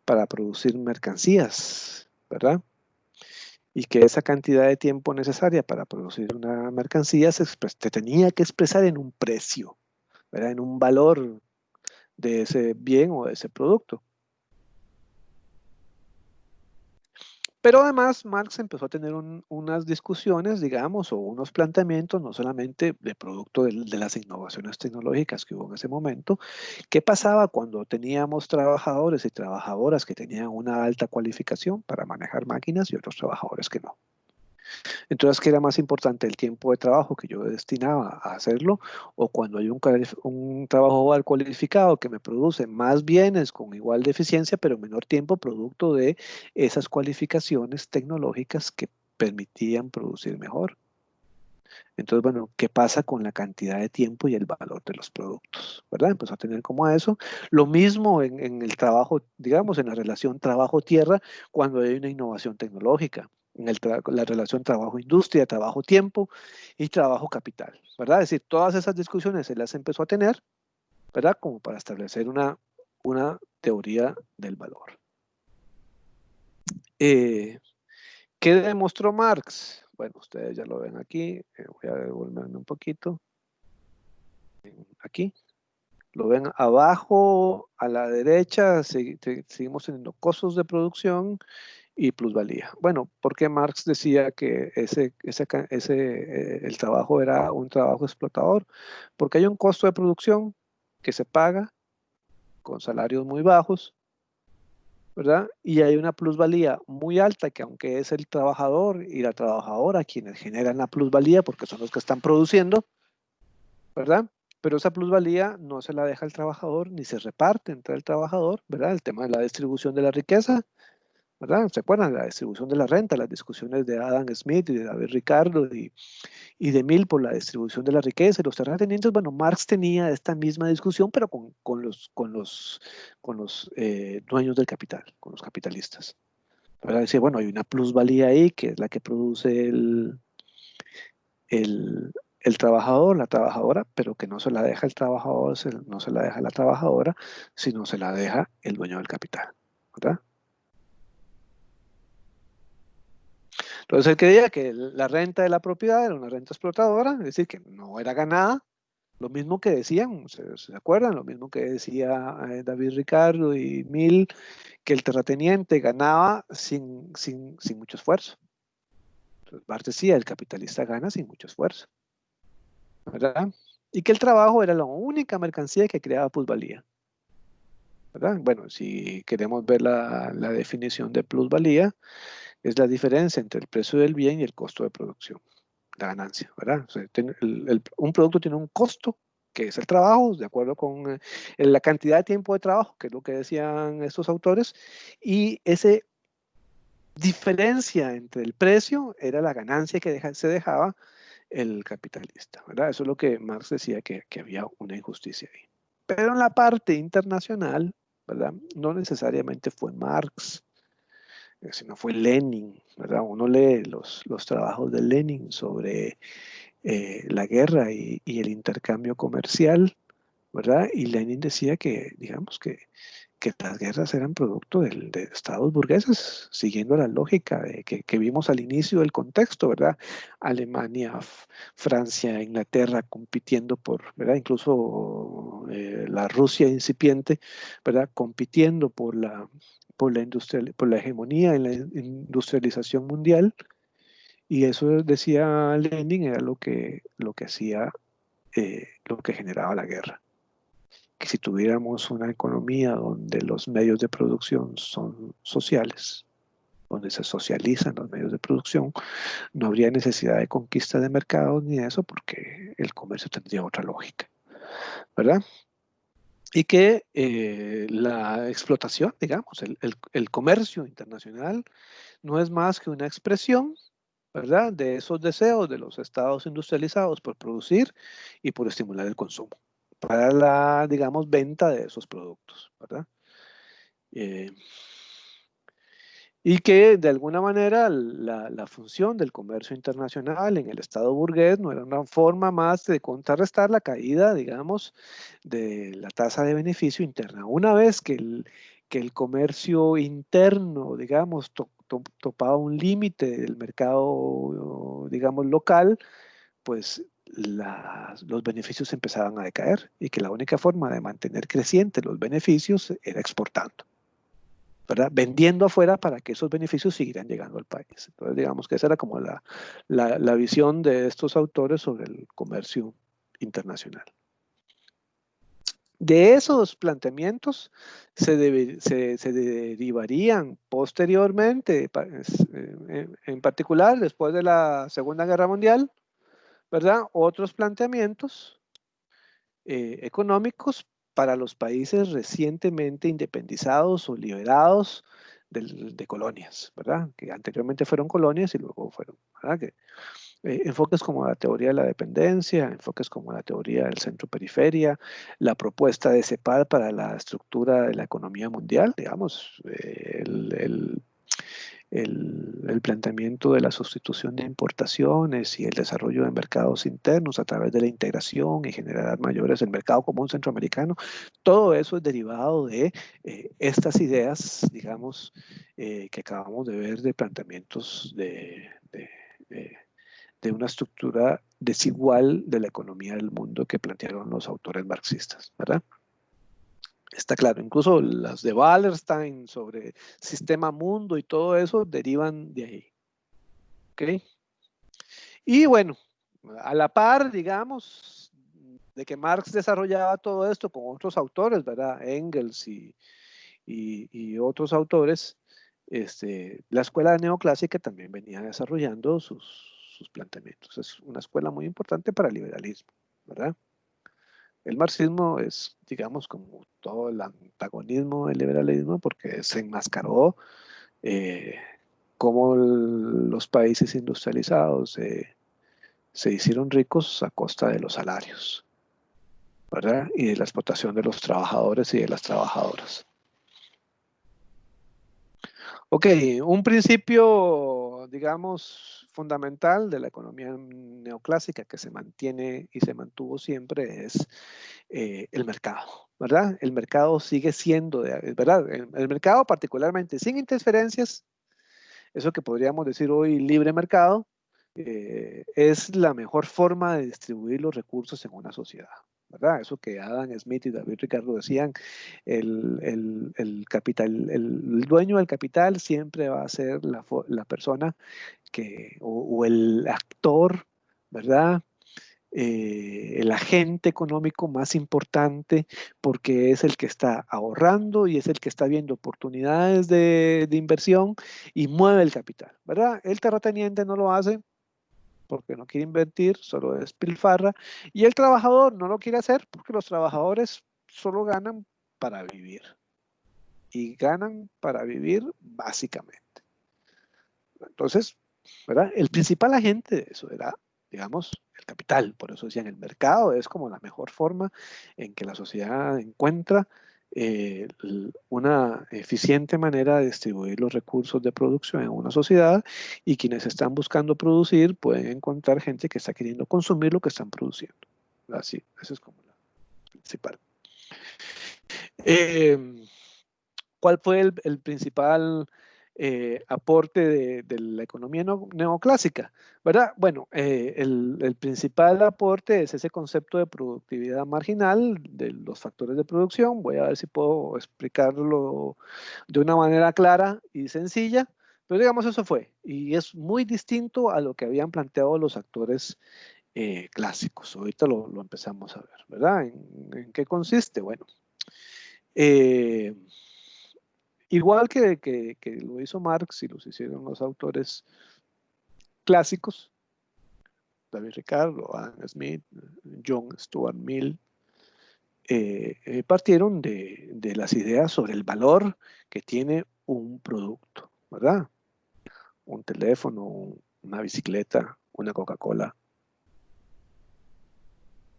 para producir mercancías, ¿verdad? Y que esa cantidad de tiempo necesaria para producir una mercancía se tenía que expresar en un precio, ¿verdad? En un valor de ese bien o de ese producto. Pero además Marx empezó a tener unas discusiones, digamos, o unos planteamientos, no solamente de producto de las innovaciones tecnológicas que hubo en ese momento. ¿Qué pasaba cuando teníamos trabajadores y trabajadoras que tenían una alta cualificación para manejar máquinas y otros trabajadores que no? Entonces, ¿qué era más importante, el tiempo de trabajo que yo destinaba a hacerlo, o cuando hay un trabajo mal cualificado que me produce más bienes con igual de eficiencia, pero menor tiempo, producto de esas cualificaciones tecnológicas que permitían producir mejor? Entonces, bueno, ¿qué pasa con la cantidad de tiempo y el valor de los productos? ¿Verdad? Empezó a tener como eso. Lo mismo en el trabajo, digamos, en la relación trabajo-tierra, cuando hay una innovación tecnológica, en la relación trabajo-industria, trabajo-tiempo y trabajo-capital, ¿verdad? Es decir, todas esas discusiones se las empezó a tener, ¿verdad? Como para establecer una teoría del valor. Eh, ¿Qué demostró Marx? Bueno, ustedes ya lo ven aquí. Voy a devolverme un poquito. Aquí. Lo ven abajo, a la derecha, seguimos teniendo costos de producción y plusvalía. Bueno, ¿por qué Marx decía que el trabajo era un trabajo explotador? Porque hay un costo de producción que se paga con salarios muy bajos, ¿verdad? Y hay una plusvalía muy alta que, aunque es el trabajador y la trabajadora quienes generan la plusvalía porque son los que están produciendo, ¿verdad? Pero esa plusvalía no se la deja el trabajador ni se reparte entre el trabajador, ¿verdad? El tema de la distribución de la riqueza, ¿verdad? ¿Se acuerdan? La distribución de la renta, las discusiones de Adam Smith y de David Ricardo y de Mill por la distribución de la riqueza y los terratenientes. Bueno, Marx tenía esta misma discusión, pero con los dueños del capital, con los capitalistas. ¿Verdad? Decía, bueno, hay una plusvalía ahí que es la que produce el, el trabajador, la trabajadora, pero que no se la deja el trabajador, no se la deja la trabajadora, sino se la deja el dueño del capital, ¿verdad? Entonces él creía que la renta de la propiedad era una renta explotadora, es decir, que no era ganada, lo mismo que decían, ¿se acuerdan? Lo mismo que decía David Ricardo y Mill, que el terrateniente ganaba sin mucho esfuerzo. Entonces Barth decía, el capitalista gana sin mucho esfuerzo, ¿verdad? Y que el trabajo era la única mercancía que creaba plusvalía, ¿verdad? Bueno, si queremos ver la definición de plusvalía, es la diferencia entre el precio del bien y el costo de producción, la ganancia, ¿verdad? O sea, un producto tiene un costo, que es el trabajo, de acuerdo con la cantidad de tiempo de trabajo, que es lo que decían estos autores, y esa diferencia entre el precio era la ganancia que se dejaba el capitalista, ¿verdad? Eso es lo que Marx decía que había una injusticia ahí. Pero en la parte internacional, ¿verdad? No necesariamente fue Marx, sino fue Lenin, ¿verdad? Uno lee los trabajos de Lenin sobre la guerra y el intercambio comercial, ¿verdad? Y Lenin decía que, digamos, que las guerras eran producto de estados burgueses, siguiendo la lógica que vimos al inicio del contexto, ¿verdad? Alemania, Francia, Inglaterra compitiendo ¿verdad? Incluso la Rusia incipiente, ¿verdad? Compitiendo por la hegemonía en la industrialización mundial. Y eso decía Lenin, era lo que hacía, lo que generaba la guerra. Que si tuviéramos una economía donde los medios de producción son sociales, donde se socializan los medios de producción, no habría necesidad de conquista de mercados ni eso, porque el comercio tendría otra lógica, ¿verdad? Y que la explotación, digamos, el comercio internacional no es más que una expresión, ¿verdad? De esos deseos de los estados industrializados por producir y por estimular el consumo para la, digamos, venta de esos productos, ¿verdad? Eh, y que de alguna manera la función del comercio internacional en el Estado burgués no era una forma más de contrarrestar la caída, digamos, de la tasa de beneficio interna. Una vez que el comercio interno, digamos, topaba un límite del mercado, digamos, local, pues los beneficios empezaban a decaer y que la única forma de mantener crecientes los beneficios era exportando. ¿verdad? Vendiendo afuera para que esos beneficios siguieran llegando al país. Entonces, digamos que esa era como la visión de estos autores sobre el comercio internacional. De esos planteamientos se derivarían posteriormente, en particular después de la Segunda Guerra Mundial, ¿verdad? Otros planteamientos económicos para los países recientemente independizados o liberados de colonias, ¿verdad? Que anteriormente fueron colonias y luego fueron, ¿verdad? Que, enfoques como la teoría de la dependencia, enfoques como la teoría del centro-periferia, la propuesta de CEPAL para la estructura de la economía mundial, digamos, el planteamiento de la sustitución de importaciones y el desarrollo de mercados internos a través de la integración y generar mayores el mercado común centroamericano, todo eso es derivado de estas ideas, digamos, que acabamos de ver de planteamientos de una estructura desigual de la economía del mundo que plantearon los autores marxistas, ¿verdad? Está claro, incluso las de Wallerstein sobre sistema mundo y todo eso derivan de ahí. ¿Ok? Y bueno, a la par, digamos, de que Marx desarrollaba todo esto con otros autores, ¿verdad? Engels y otros autores, la escuela neoclásica también venía desarrollando sus planteamientos. Es una escuela muy importante para el liberalismo, ¿verdad? El marxismo es, digamos, como todo el antagonismo del liberalismo porque se enmascaró eh, cómo los países industrializados se hicieron ricos a costa de los salarios, ¿verdad? Y de la explotación de los trabajadores y de las trabajadoras. Ok, un principio, digamos, fundamental de la economía neoclásica que se mantiene y se mantuvo siempre es el mercado, ¿verdad? El mercado sigue siendo, ¿verdad? El mercado particularmente sin interferencias, eso que podríamos decir hoy libre mercado, es la mejor forma de distribuir los recursos en una sociedad, ¿verdad? Eso que Adam Smith y David Ricardo decían, el capital, el dueño del capital siempre va a ser la persona o el actor, ¿verdad? El agente económico más importante porque es el que está ahorrando y es el que está viendo oportunidades de inversión y mueve el capital, ¿verdad? El terrateniente no lo hace porque no quiere invertir, solo despilfarra, y el trabajador no lo quiere hacer porque los trabajadores solo ganan para vivir y ganan para vivir básicamente. Entonces, ¿verdad? El principal agente de eso era, digamos, el capital. Por eso decían, el mercado es como la mejor forma en que la sociedad encuentra una eficiente manera de distribuir los recursos de producción en una sociedad y quienes están buscando producir pueden encontrar gente que está queriendo consumir lo que están produciendo. Así, eso es como la principal. Eh, ¿Cuál fue el principal aporte de la economía neoclásica? ¿Verdad? Bueno, el principal aporte es ese concepto de productividad marginal de los factores de producción. Voy a ver si puedo explicarlo de una manera clara y sencilla, pero digamos eso fue. Y es muy distinto a lo que habían planteado los actores clásicos. Ahorita lo empezamos a ver, ¿verdad? ¿En qué consiste? Bueno. Eh, Igual que lo hizo Marx y los hicieron los autores clásicos, David Ricardo, Adam Smith, John Stuart Mill, partieron de las ideas sobre el valor que tiene un producto, ¿verdad? Un teléfono, una bicicleta, una Coca-Cola,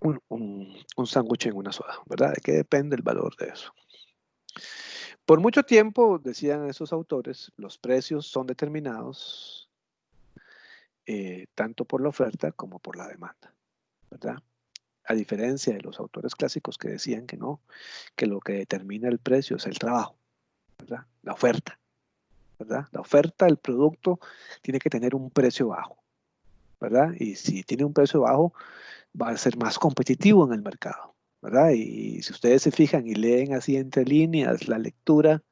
un sándwich en una soda, ¿verdad? ¿De qué depende el valor de eso? Por mucho tiempo, decían esos autores, los precios son determinados tanto por la oferta como por la demanda, ¿verdad? A diferencia de los autores clásicos que decían que no, que lo que determina el precio es el trabajo, ¿verdad? La oferta, ¿verdad? La oferta del producto tiene que tener un precio bajo, ¿verdad? Y si tiene un precio bajo, va a ser más competitivo en el mercado, ¿verdad? Y si ustedes se fijan y leen así entre líneas la lectura,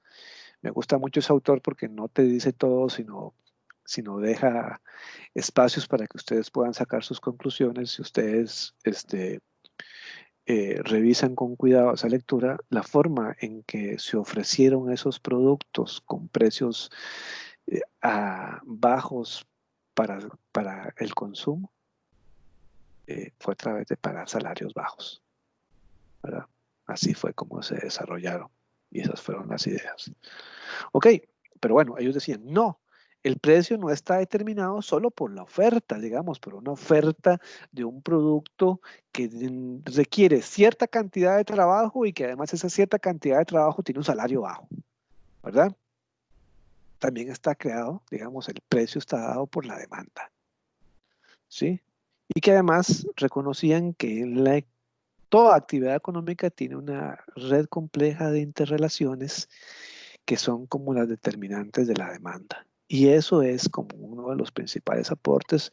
Me gusta mucho ese autor porque no te dice todo, sino deja espacios para que ustedes puedan sacar sus conclusiones. Si ustedes revisan con cuidado esa lectura, la forma en que se ofrecieron esos productos con precios bajos para el consumo, fue a través de pagar salarios bajos, ¿verdad? Así fue como se desarrollaron y esas fueron las ideas. Ok, pero bueno, ellos decían, no, el precio no está determinado solo por la oferta, digamos, por una oferta de un producto que requiere cierta cantidad de trabajo y que además esa cierta cantidad de trabajo tiene un salario bajo, ¿verdad? También está creado, digamos, el precio está dado por la demanda, ¿sí? Y que además reconocían que toda actividad económica tiene una red compleja de interrelaciones que son como las determinantes de la demanda. Y eso es como uno de los principales aportes,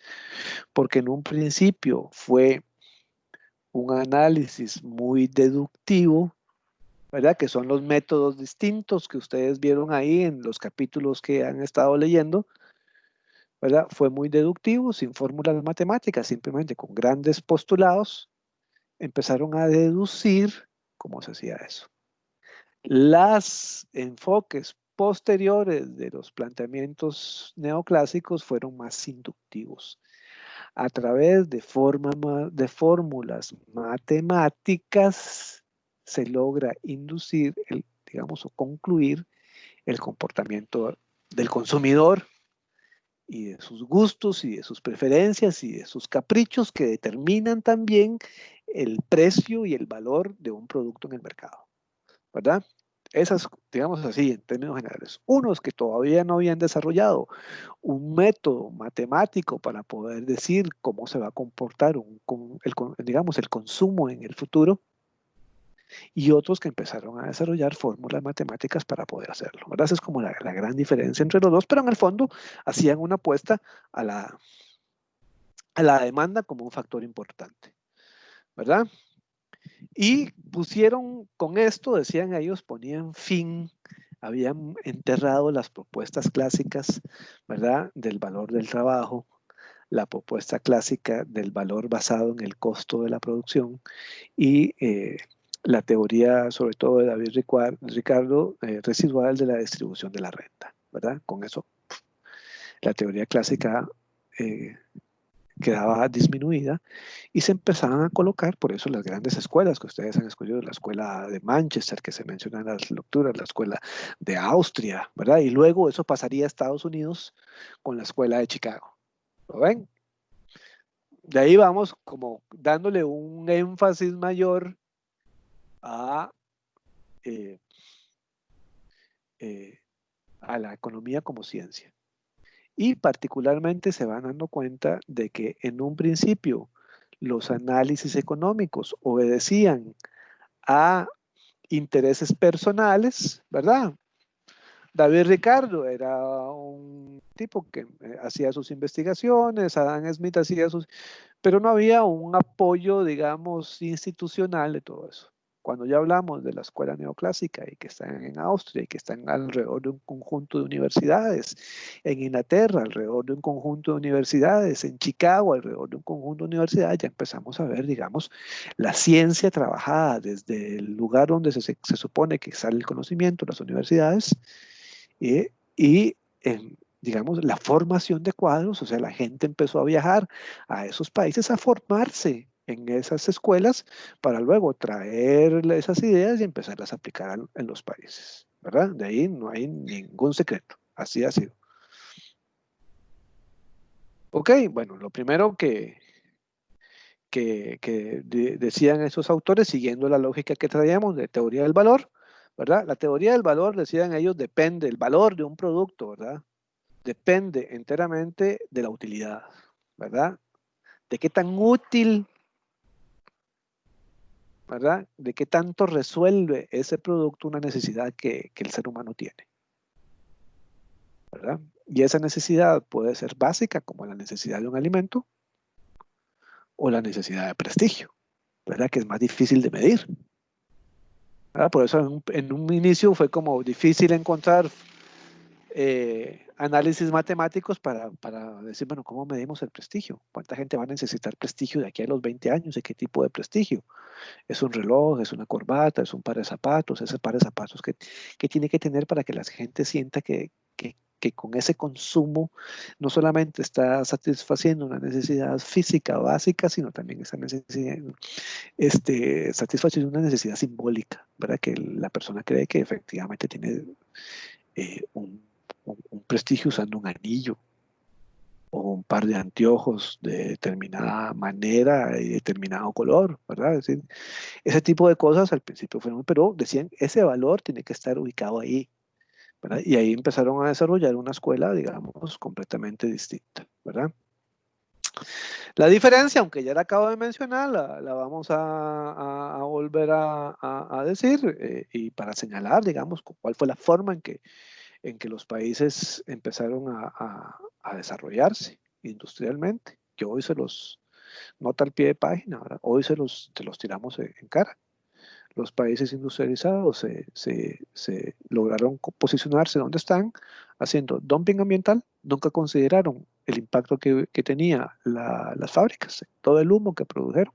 porque en un principio fue un análisis muy deductivo, ¿verdad? Que son los métodos distintos que ustedes vieron ahí en los capítulos que han estado leyendo, ¿verdad? Fue muy deductivo, sin fórmulas matemáticas, simplemente con grandes postulados, empezaron a deducir cómo se hacía eso. Los enfoques posteriores de los planteamientos neoclásicos fueron más inductivos. A través de fórmulas matemáticas se logra inducir, digamos, o concluir el comportamiento del consumidor y de sus gustos y de sus preferencias y de sus caprichos que determinan también el precio y el valor de un producto en el mercado, ¿verdad? Esas, digamos así, en términos generales. Unos que todavía no habían desarrollado un método matemático para poder decir cómo se va a comportar digamos, el consumo en el futuro, y otros que empezaron a desarrollar fórmulas matemáticas para poder hacerlo, ¿verdad? Esa es como la gran diferencia entre los dos, pero en el fondo hacían una apuesta a la demanda como un factor importante, ¿verdad? Y pusieron con esto, decían ellos, ponían fin, habían enterrado las propuestas clásicas, ¿verdad? Del valor del trabajo, la propuesta clásica del valor basado en el costo de la producción y la teoría, sobre todo de David Ricardo, residual de la distribución de la renta, ¿verdad? Con eso, la teoría clásica quedaba disminuida y se empezaban a colocar, por eso las grandes escuelas que ustedes han escogido, la escuela de Manchester, que se menciona en las lecturas, la escuela de Austria, ¿verdad? Y luego eso pasaría a Estados Unidos con la escuela de Chicago. ¿Lo ven? De ahí vamos como dándole un énfasis mayor a, eh, eh, a la economía como ciencia. Y particularmente se van dando cuenta de que en un principio los análisis económicos obedecían a intereses personales, ¿verdad? David Ricardo era un tipo que hacía sus investigaciones, Adam Smith hacía sus, pero no había un apoyo, digamos, institucional de todo eso. Cuando ya hablamos de la escuela neoclásica y que están en Austria y que están alrededor de un conjunto de universidades, en Inglaterra alrededor de un conjunto de universidades, en Chicago alrededor de un conjunto de universidades, ya empezamos a ver, digamos, la ciencia trabajada desde el lugar donde se supone que sale el conocimiento, las universidades, y digamos, la formación de cuadros, o sea, la gente empezó a viajar a esos países a formarse en esas escuelas para luego traer esas ideas y empezarlas a aplicar en los países, ¿verdad? De ahí no hay ningún secreto, así ha sido. Ok, bueno, lo primero que decían esos autores, siguiendo la lógica que traíamos de teoría del valor, ¿verdad? La teoría del valor, decían ellos, depende, el valor de un producto, ¿verdad? Depende enteramente de la utilidad, ¿verdad? De qué tan útil, ¿verdad? De qué tanto resuelve ese producto una necesidad que el ser humano tiene, ¿verdad? Y esa necesidad puede ser básica, como la necesidad de un alimento, o la necesidad de prestigio, ¿verdad? Que es más difícil de medir, ¿verdad? Por eso en un inicio fue como difícil encontrar análisis matemáticos para decir, bueno, ¿cómo medimos el prestigio? ¿Cuánta gente va a necesitar prestigio de aquí a los 20 años? ¿De qué tipo de prestigio? ¿Es un reloj? ¿Es una corbata? ¿Es un par de zapatos? ¿Es el par de zapatos que tiene que tener para que la gente sienta que con ese consumo no solamente está satisfaciendo una necesidad física básica, sino también esa necesidad, satisfaciendo una necesidad simbólica, ¿verdad? Que la persona cree que efectivamente tiene un prestigio usando un anillo o un par de anteojos de determinada manera y determinado color, ¿verdad? Es decir, ese tipo de cosas al principio fueron, pero decían, ese valor tiene que estar ubicado ahí, ¿verdad? Y ahí empezaron a desarrollar una escuela, digamos, completamente distinta, ¿verdad? La diferencia, aunque ya la acabo de mencionar, la vamos a volver a decir y para señalar, digamos, cuál fue la forma en que los países empezaron a desarrollarse industrialmente, que hoy se los nota al pie de página, ¿verdad? Hoy se los tiramos en cara. Los países industrializados se lograron posicionarse donde están, haciendo dumping ambiental, nunca consideraron el impacto que tenía las fábricas, todo el humo que produjeron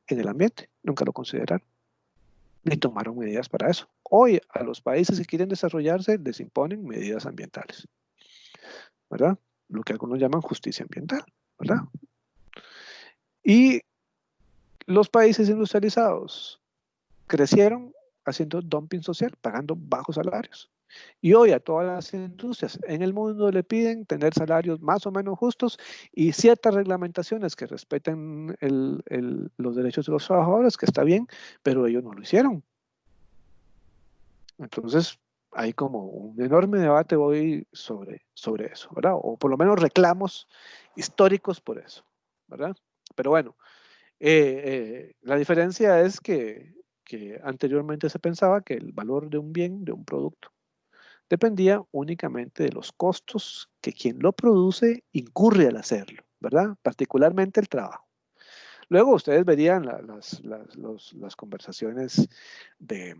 en el ambiente, nunca lo consideraron, ni tomaron medidas para eso. Hoy a los países que quieren desarrollarse les imponen medidas ambientales, ¿verdad? Lo que algunos llaman justicia ambiental, ¿verdad? Y los países industrializados crecieron haciendo dumping social, pagando bajos salarios. Y hoy a todas las industrias en el mundo le piden tener salarios más o menos justos y ciertas reglamentaciones que respeten los derechos de los trabajadores, que está bien, pero ellos no lo hicieron. Entonces, hay como un enorme debate hoy sobre eso, ¿verdad? O por lo menos reclamos históricos por eso, ¿verdad? Pero bueno, la diferencia es que anteriormente se pensaba que el valor de un bien, de un producto, dependía únicamente de los costos que quien lo produce incurre al hacerlo, ¿verdad? Particularmente el trabajo. Luego ustedes verían las conversaciones de,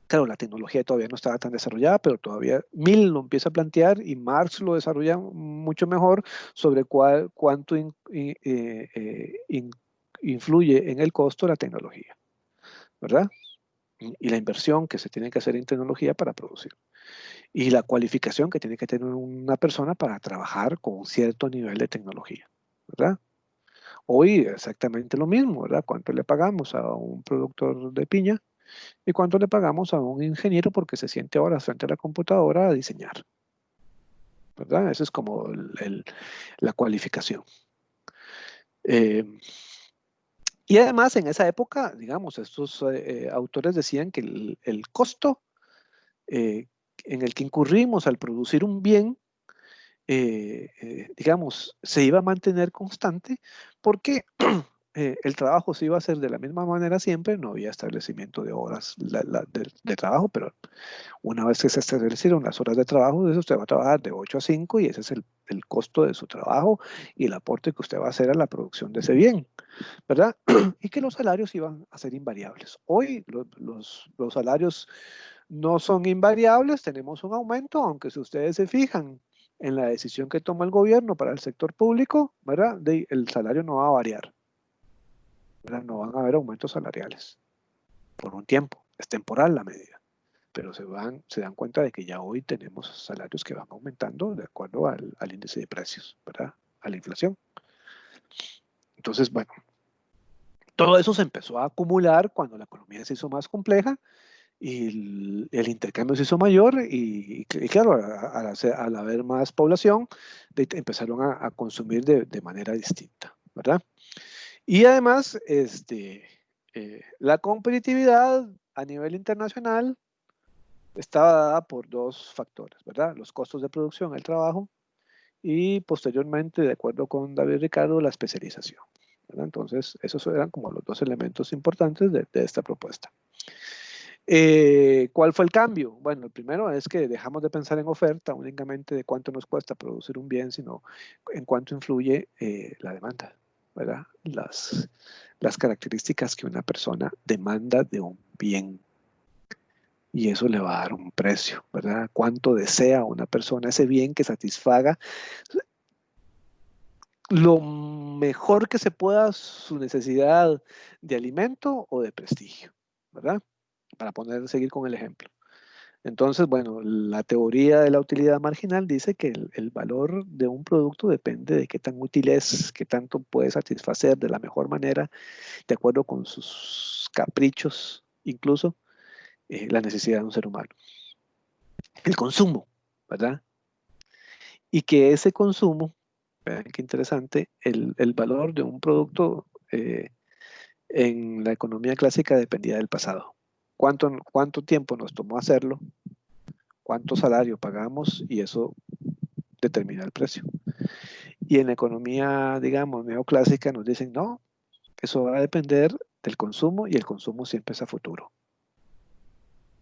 claro, la tecnología todavía no estaba tan desarrollada, pero todavía Mill lo empieza a plantear y Marx lo desarrolla mucho mejor sobre cuánto influye en el costo la tecnología, ¿verdad? Y la inversión que se tiene que hacer en tecnología para producir. Y la cualificación que tiene que tener una persona para trabajar con un cierto nivel de tecnología, ¿verdad? Hoy exactamente lo mismo, ¿verdad? ¿Cuánto le pagamos a un productor de piña y cuánto le pagamos a un ingeniero porque se siente ahora frente a la computadora a diseñar, ¿verdad? Eso es como la cualificación. Eh, y además en esa época, digamos, estos autores decían que el costo eh, en el que incurrimos al producir un bien digamos, se iba a mantener constante porque el trabajo se iba a hacer de la misma manera siempre, no había establecimiento de horas de trabajo, pero una vez que se establecieron las horas de trabajo, eso usted va a trabajar de 8 a 5 y ese es el costo de su trabajo y el aporte que usted va a hacer a la producción de ese bien, ¿verdad? Y que los salarios iban a ser invariables. Hoy los salarios no son invariables, tenemos un aumento, aunque si ustedes se fijan en la decisión que toma el gobierno para el sector público, ¿verdad? El salario no va a variar, ¿verdad? No van a haber aumentos salariales por un tiempo, es temporal la medida, pero se dan cuenta de que ya hoy tenemos salarios que van aumentando de acuerdo al índice de precios, ¿verdad? A la inflación. Entonces, bueno, todo eso se empezó a acumular cuando la economía se hizo más compleja y el intercambio se hizo mayor y claro, al haber más población, empezaron a consumir de manera distinta, ¿verdad? Y además, la competitividad a nivel internacional estaba dada por dos factores, ¿verdad? Los costos de producción, el trabajo y posteriormente, de acuerdo con David Ricardo, la especialización, ¿verdad? Entonces, esos eran como los dos elementos importantes de esta propuesta. ¿Cuál fue el cambio? Bueno, el primero es que dejamos de pensar en oferta únicamente de cuánto nos cuesta producir un bien, sino en cuánto influye la demanda, ¿verdad? Las características que una persona demanda de un bien. Y eso le va a dar un precio, ¿verdad? Cuánto desea una persona ese bien que satisfaga lo mejor que se pueda su necesidad de alimento o de prestigio, ¿verdad? Para seguir con el ejemplo. Entonces, bueno, la teoría de la utilidad marginal dice que el valor de un producto depende de qué tan útil es, qué tanto puede satisfacer de la mejor manera, de acuerdo con sus caprichos, incluso la necesidad de un ser humano. El consumo, ¿verdad? Y que ese consumo, vean qué interesante, el valor de un producto en la economía clásica dependía del pasado. ¿Cuánto tiempo nos tomó hacerlo? ¿Cuánto salario pagamos? Y eso determina el precio. Y en la economía, digamos, neoclásica nos dicen, no, eso va a depender del consumo y el consumo siempre es a futuro.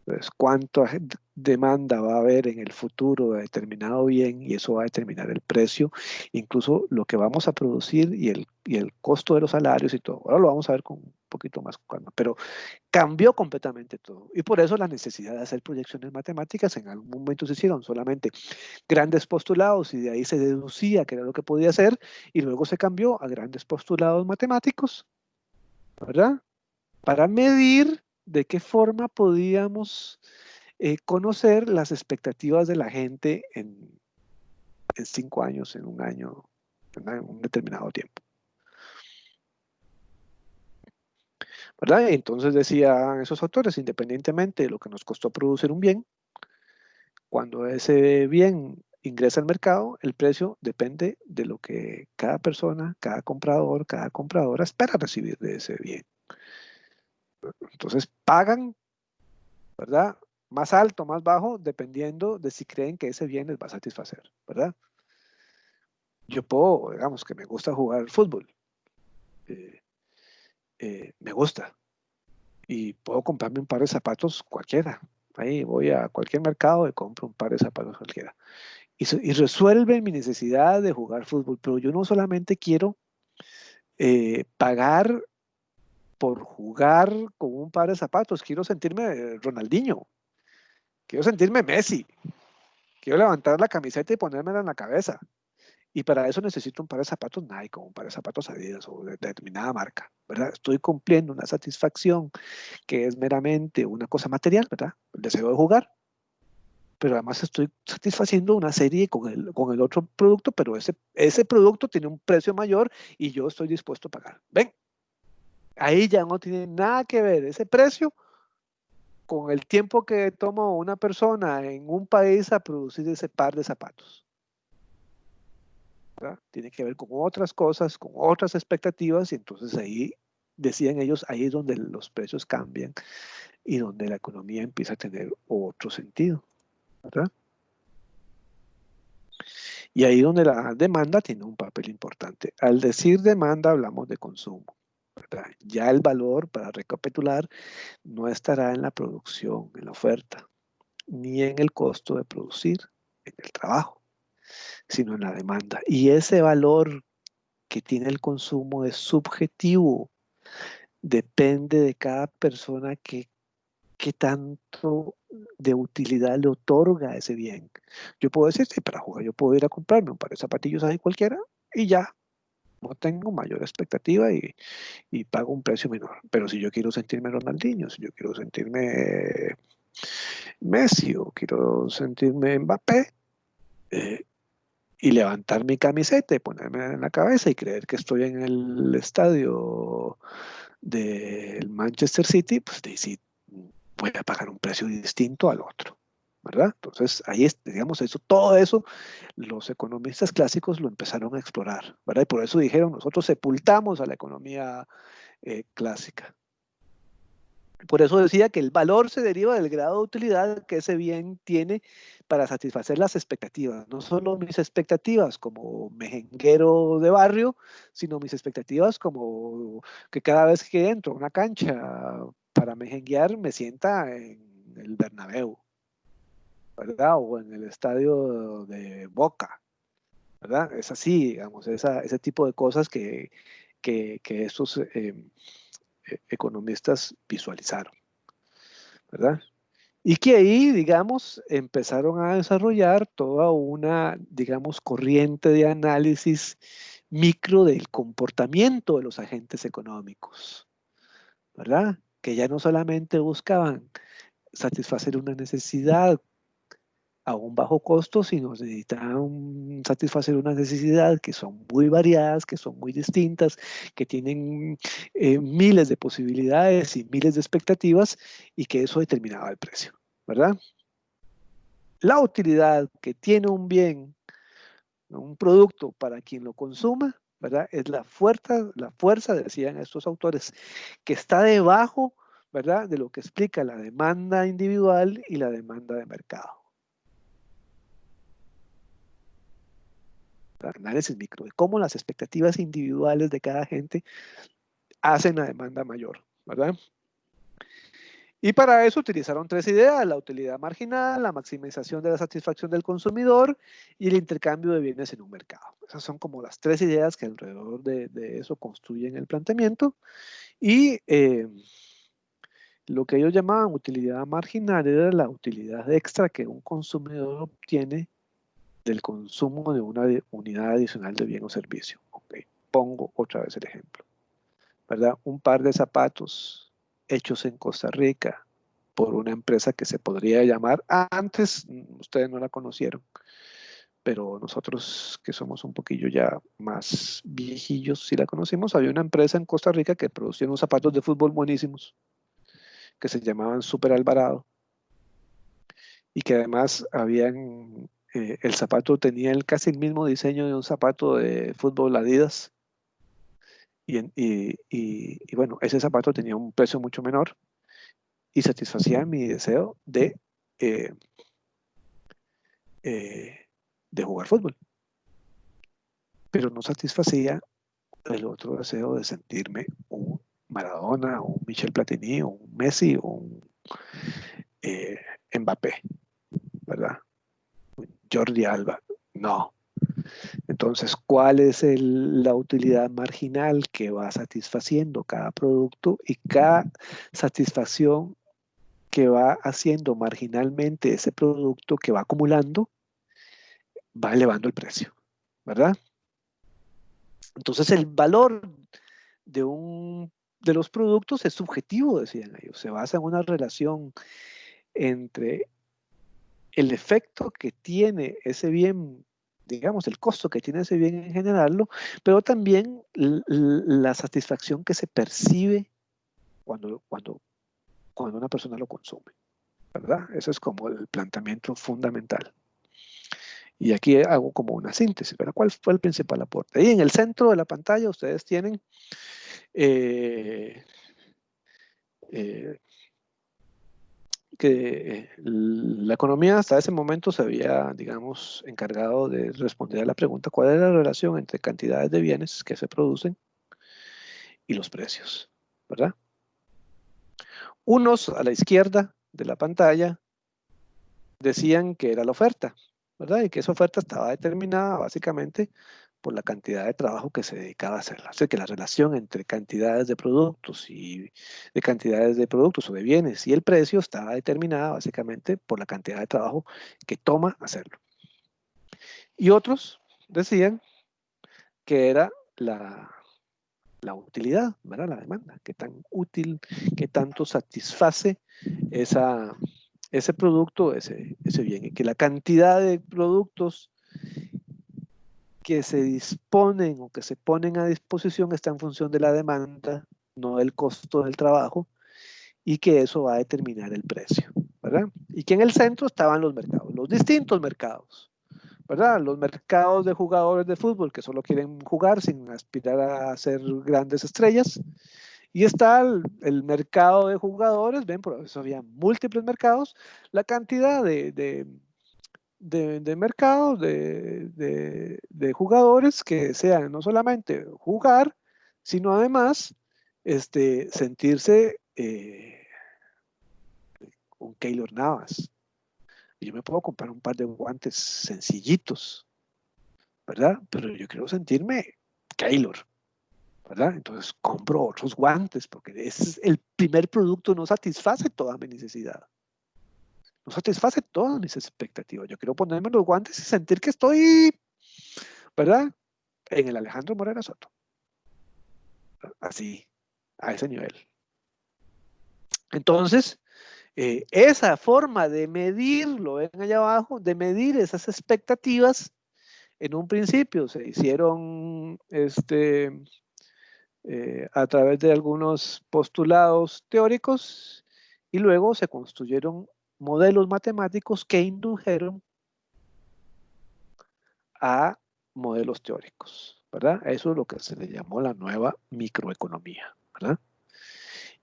Entonces, cuánta demanda va a haber en el futuro de determinado bien y eso va a determinar el precio, incluso lo que vamos a producir y el costo de los salarios y todo. Ahora lo vamos a ver con un poquito más calma, pero cambió completamente todo. Y por eso la necesidad de hacer proyecciones matemáticas en algún momento se hicieron solamente grandes postulados y de ahí se deducía que era lo que podía hacer y luego se cambió a grandes postulados matemáticos, ¿verdad? Para medir de qué forma podíamos conocer las expectativas de la gente en 5 años, en un año, en un determinado tiempo. ¿Verdad? Entonces decían esos autores, independientemente de lo que nos costó producir un bien, cuando ese bien ingresa al mercado, el precio depende de lo que cada persona, cada comprador, cada compradora espera recibir de ese bien. Entonces pagan, ¿verdad? Más alto, más bajo, dependiendo de si creen que ese bien les va a satisfacer, ¿verdad? Yo puedo, digamos, que me gusta jugar fútbol. eh, Me gusta. Y puedo comprarme un par de zapatos cualquiera. Ahí voy a cualquier mercado y compro un par de zapatos cualquiera. Y resuelve mi necesidad de jugar fútbol. Pero yo no solamente quiero pagar por jugar con un par de zapatos. Quiero sentirme Ronaldinho. Quiero sentirme Messi. Quiero levantar la camiseta y ponérmela en la cabeza. Y para eso necesito un par de zapatos Nike o un par de zapatos Adidas o de determinada marca, ¿verdad? Estoy cumpliendo una satisfacción que es meramente una cosa material, ¿verdad? El deseo de jugar, pero además estoy satisfaciendo una serie con el otro producto, pero ese producto tiene un precio mayor y yo estoy dispuesto a pagar. ¿Ven? Ahí ya no tiene nada que ver ese precio con el tiempo que toma una persona en un país a producir ese par de zapatos. ¿Verdad? Tiene que ver con otras cosas, con otras expectativas, y entonces ahí, decían ellos, ahí es donde los precios cambian y donde la economía empieza a tener otro sentido, ¿verdad? Y ahí donde la demanda tiene un papel importante. Al decir demanda hablamos de consumo, ¿verdad? Ya el valor, para recapitular, no estará en la producción, en la oferta, ni en el costo de producir, en el trabajo, sino en la demanda. Y ese valor que tiene el consumo es subjetivo, depende de cada persona que tanto de utilidad le otorga a ese bien. Yo puedo decir, sí, para jugar yo puedo ir a comprarme un par de zapatillos ahí cualquiera y ya, no tengo mayor expectativa y pago un precio menor. Pero si yo quiero sentirme Ronaldinho, si yo quiero sentirme Messi o quiero sentirme Mbappé, eh, y levantar mi camiseta y ponerme en la cabeza y creer que estoy en el estadio del Manchester City, pues sí, voy a pagar un precio distinto al otro, ¿verdad? Entonces, ahí es, digamos, todo eso, los economistas clásicos lo empezaron a explorar, ¿verdad? Y por eso dijeron, nosotros sepultamos a la economía clásica. Por eso decía que el valor se deriva del grado de utilidad que ese bien tiene para satisfacer las expectativas. No solo mis expectativas como mejenguero de barrio, sino mis expectativas como que cada vez que entro a una cancha para mejenguear me sienta en el Bernabéu, ¿verdad? O en el estadio de Boca, ¿verdad? Es así, digamos, ese tipo de cosas que estos economistas visualizaron, ¿verdad? Y que ahí, digamos, empezaron a desarrollar toda una, digamos, corriente de análisis micro del comportamiento de los agentes económicos, ¿verdad? Que ya no solamente buscaban satisfacer una necesidad a un bajo costo, sino necesitaban satisfacer una necesidad que son muy variadas, que son muy distintas, que tienen miles de posibilidades y miles de expectativas y que eso determinaba el precio, ¿verdad? La utilidad que tiene un bien, un producto para quien lo consuma, ¿verdad? Es la fuerza, decían estos autores, que está debajo, ¿verdad? De lo que explica la demanda individual y la demanda de mercado. Análisis micro, de cómo las expectativas individuales de cada gente hacen la demanda mayor, ¿verdad? Y para eso utilizaron tres ideas: la utilidad marginal, la maximización de la satisfacción del consumidor y el intercambio de bienes en un mercado. Esas son como las tres ideas que alrededor de eso construyen el planteamiento. Y lo que ellos llamaban utilidad marginal era la utilidad extra que un consumidor obtiene del consumo de una unidad adicional de bien o servicio. Okay. Pongo otra vez el ejemplo, ¿verdad? Un par de zapatos hechos en Costa Rica por una empresa que se podría llamar, antes ustedes no la conocieron, pero nosotros que somos un poquillo ya más viejillos sí la conocimos. Había una empresa en Costa Rica que producía unos zapatos de fútbol buenísimos que se llamaban Super Alvarado y que además habían, el zapato tenía casi el mismo diseño de un zapato de fútbol Adidas y bueno, ese zapato tenía un precio mucho menor y satisfacía mi deseo eh, de jugar fútbol, pero no satisfacía el otro deseo de sentirme un Maradona, un Michel Platini, un Messi, un eh, Mbappé, ¿verdad? Jordi Alba, no. Entonces, ¿cuál es la utilidad marginal que va satisfaciendo cada producto y cada satisfacción que va haciendo marginalmente ese producto que va acumulando, va elevando el precio, ¿verdad? Entonces, el valor de los productos es subjetivo, decían ellos. Se basa en una relación entre el efecto que tiene ese bien, digamos, el costo que tiene ese bien en generarlo, pero también la satisfacción que se percibe cuando una persona lo consume, ¿verdad? Eso es como el planteamiento fundamental. Y aquí hago como una síntesis, ¿verdad? ¿Cuál fue el principal aporte? Ahí en el centro de la pantalla ustedes tienen eh, eh, que la economía hasta ese momento se había, digamos, encargado de responder a la pregunta: ¿cuál es la relación entre cantidades de bienes que se producen y los precios? ¿Verdad? Unos a la izquierda de la pantalla decían que era la oferta, ¿verdad? Y que esa oferta estaba determinada básicamente por la cantidad de trabajo que se dedicaba a hacerla. O sea, que la relación entre cantidades de productos y de cantidades de productos o de bienes y el precio estaba determinada básicamente por la cantidad de trabajo que toma hacerlo. Y otros decían que era la utilidad, ¿verdad? La demanda, qué tan útil, qué tanto satisface ese producto, ese bien, y que la cantidad de productos que se disponen o que se ponen a disposición está en función de la demanda, no del costo del trabajo, y que eso va a determinar el precio, ¿verdad? Y que en el centro estaban los mercados, los distintos mercados, ¿verdad? Los mercados de jugadores de fútbol que solo quieren jugar sin aspirar a ser grandes estrellas. Y está el mercado de jugadores, ven, por eso había múltiples mercados, la cantidad de mercados, de jugadores que desean no solamente jugar, sino además sentirse con Keylor Navas. Y yo me puedo comprar un par de guantes sencillitos, ¿verdad? Pero yo quiero sentirme Keylor, ¿verdad? Entonces compro otros guantes porque el primer producto no satisface toda mi necesidad, no satisface todas mis expectativas. Yo quiero ponerme los guantes y sentir que estoy, ¿verdad? En el Alejandro Morera Soto. Así, a ese nivel. Entonces, esa forma de medirlo, ven allá abajo, de medir esas expectativas, en un principio se hicieron a través de algunos postulados teóricos y luego se construyeron modelos matemáticos que indujeron a modelos teóricos, ¿verdad? Eso es lo que se le llamó la nueva microeconomía, ¿verdad?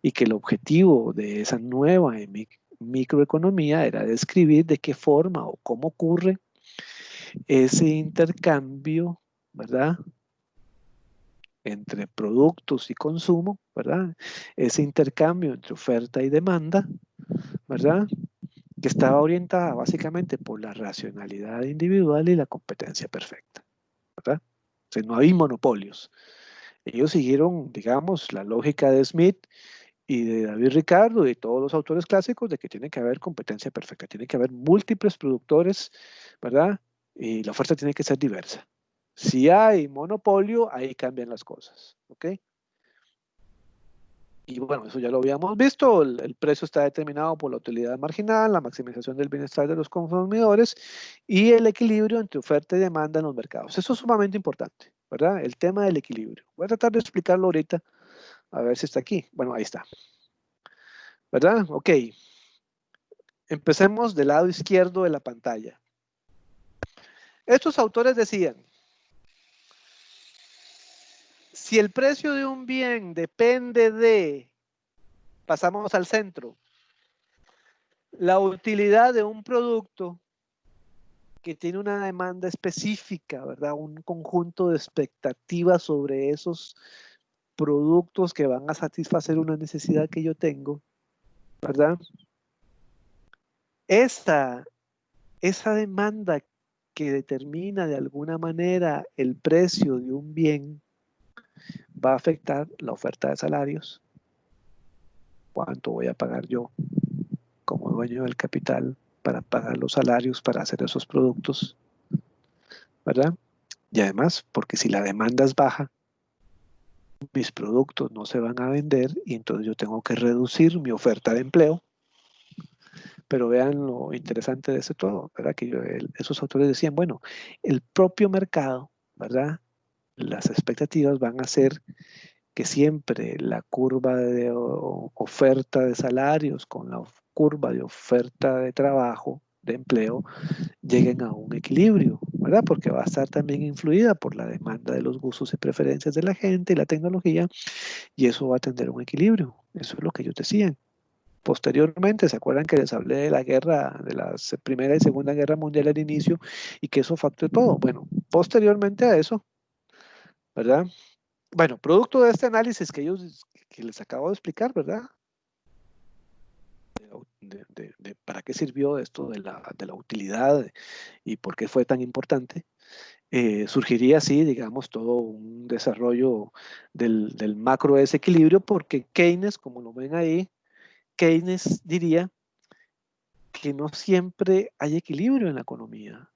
Y que el objetivo de esa nueva microeconomía era describir de qué forma o cómo ocurre ese intercambio, ¿verdad? Entre productos y consumo, ¿verdad? Ese intercambio entre oferta y demanda, ¿verdad? Que estaba orientada básicamente por la racionalidad individual y la competencia perfecta, ¿verdad? O sea, no hay monopolios. Ellos siguieron, digamos, la lógica de Smith y de David Ricardo y todos los autores clásicos de que tiene que haber competencia perfecta, tiene que haber múltiples productores, ¿verdad? Y la oferta tiene que ser diversa. Si hay monopolio, ahí cambian las cosas, ¿ok? Y bueno, eso ya lo habíamos visto, el precio está determinado por la utilidad marginal, la maximización del bienestar de los consumidores y el equilibrio entre oferta y demanda en los mercados. Eso es sumamente importante, ¿verdad? El tema del equilibrio. Voy a tratar de explicarlo ahorita, a ver si está aquí. Bueno, ahí está, ¿verdad? Ok, empecemos del lado izquierdo de la pantalla. Estos autores decían, si el precio de un bien depende de, pasamos al centro, la utilidad de un producto que tiene una demanda específica, ¿verdad? Un conjunto de expectativas sobre esos productos que van a satisfacer una necesidad que yo tengo, ¿verdad? Esa demanda que determina de alguna manera el precio de un bien va a afectar la oferta de salarios. ¿Cuánto voy a pagar yo como dueño del capital para pagar los salarios para hacer esos productos? ¿Verdad? Y además, porque si la demanda es baja, mis productos no se van a vender y entonces yo tengo que reducir mi oferta de empleo. Pero vean lo interesante de eso todo, ¿verdad? Que esos autores decían, bueno, el propio mercado, ¿verdad? Las expectativas van a ser que siempre la curva de oferta de salarios con la curva de oferta de trabajo, de empleo, lleguen a un equilibrio, ¿verdad? Porque va a estar también influida por la demanda de los gustos y preferencias de la gente y la tecnología, y eso va a tener un equilibrio. Eso es lo que ellos decían. Posteriormente, ¿se acuerdan que les hablé de la guerra, de la Primera y Segunda Guerra Mundial al inicio y que eso afectó todo? Bueno, posteriormente a eso, ¿verdad? Bueno, producto de este análisis que les acabo de explicar, ¿verdad? ¿Para qué sirvió esto de la utilidad y por qué fue tan importante? Surgiría así, digamos, todo un desarrollo del macro desequilibrio, porque Keynes, como lo ven ahí, Keynes diría que no siempre hay equilibrio en la economía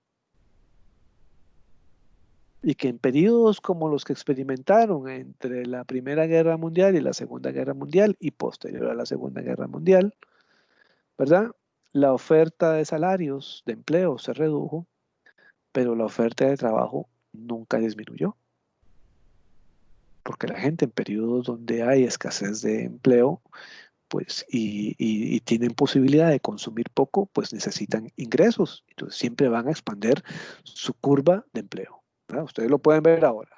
y que en periodos como los que experimentaron entre la Primera Guerra Mundial y la Segunda Guerra Mundial y posterior a la Segunda Guerra Mundial, ¿verdad? La oferta de salarios, de empleo se redujo, pero la oferta de trabajo nunca disminuyó, porque la gente en periodos donde hay escasez de empleo, pues, y tienen posibilidad de consumir poco, pues necesitan ingresos. Entonces siempre van a expandir su curva de empleo, ¿verdad? Ustedes lo pueden ver ahora.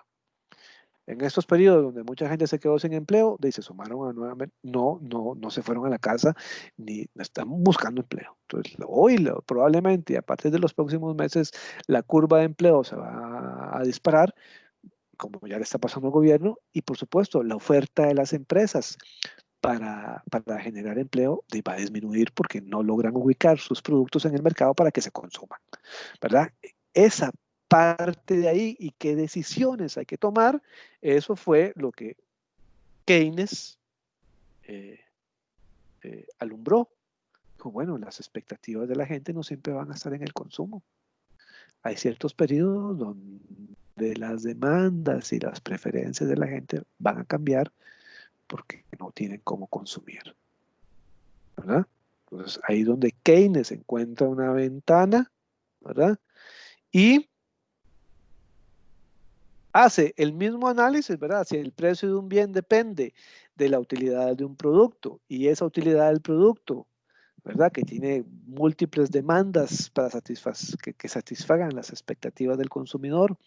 En estos periodos donde mucha gente se quedó sin empleo, se sumaron a nuevamente, no se fueron a la casa ni están buscando empleo. Entonces, hoy probablemente a partir de los próximos meses la curva de empleo se va a disparar, como ya le está pasando al gobierno, y por supuesto la oferta de las empresas para generar empleo va a disminuir porque no logran ubicar sus productos en el mercado para que se consuman, ¿verdad? Esa parte de ahí y qué decisiones hay que tomar, eso fue lo que Keynes alumbró. Dijo, bueno, las expectativas de la gente no siempre van a estar en el consumo. Hay ciertos periodos donde las demandas y las preferencias de la gente van a cambiar porque no tienen cómo consumir, ¿verdad? Entonces, ahí donde Keynes encuentra una ventana, ¿verdad? Y hace el mismo análisis, ¿verdad? Si el precio de un bien depende de la utilidad de un producto y esa utilidad del producto, ¿verdad? Que tiene múltiples demandas para que satisfagan las expectativas del consumidor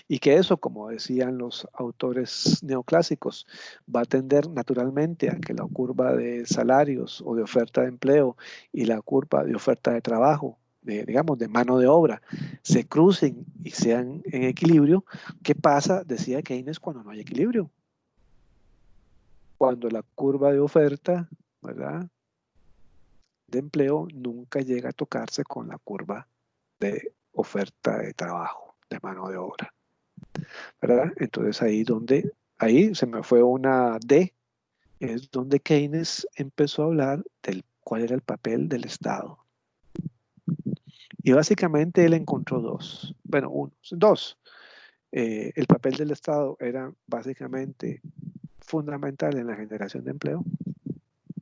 y que eso, como decían los autores neoclásicos, va a tender naturalmente a que la curva de salarios o de oferta de empleo y la curva de oferta de trabajo, digamos, de mano de obra, se crucen y sean en equilibrio. ¿Qué pasa? Decía Keynes, cuando no hay equilibrio. Cuando la curva de oferta, ¿verdad?, de empleo nunca llega a tocarse con la curva de oferta de trabajo, de mano de obra, ¿verdad? Entonces ahí se me fue una D, es donde Keynes empezó a hablar del cuál era el papel del Estado. Y básicamente él encontró dos. El papel del Estado era básicamente fundamental en la generación de empleo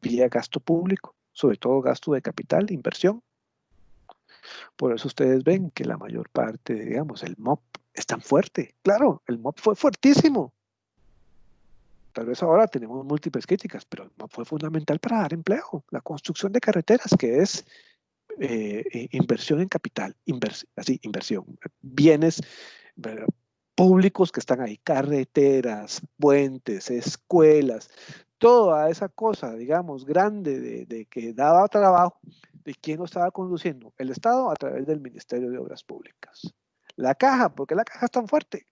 vía gasto público, sobre todo gasto de capital, inversión. Por eso ustedes ven que la mayor parte, digamos, el MOP es tan fuerte. Claro, el MOP fue fuertísimo. Tal vez ahora tenemos múltiples críticas, pero el MOP fue fundamental para dar empleo. La construcción de carreteras, que es inversión en capital, inversión, bienes públicos que están ahí, carreteras, puentes, escuelas, toda esa cosa, digamos, grande de que daba trabajo. ¿De quién lo estaba conduciendo? El Estado a través del Ministerio de Obras Públicas. La caja, ¿por qué la caja es tan fuerte?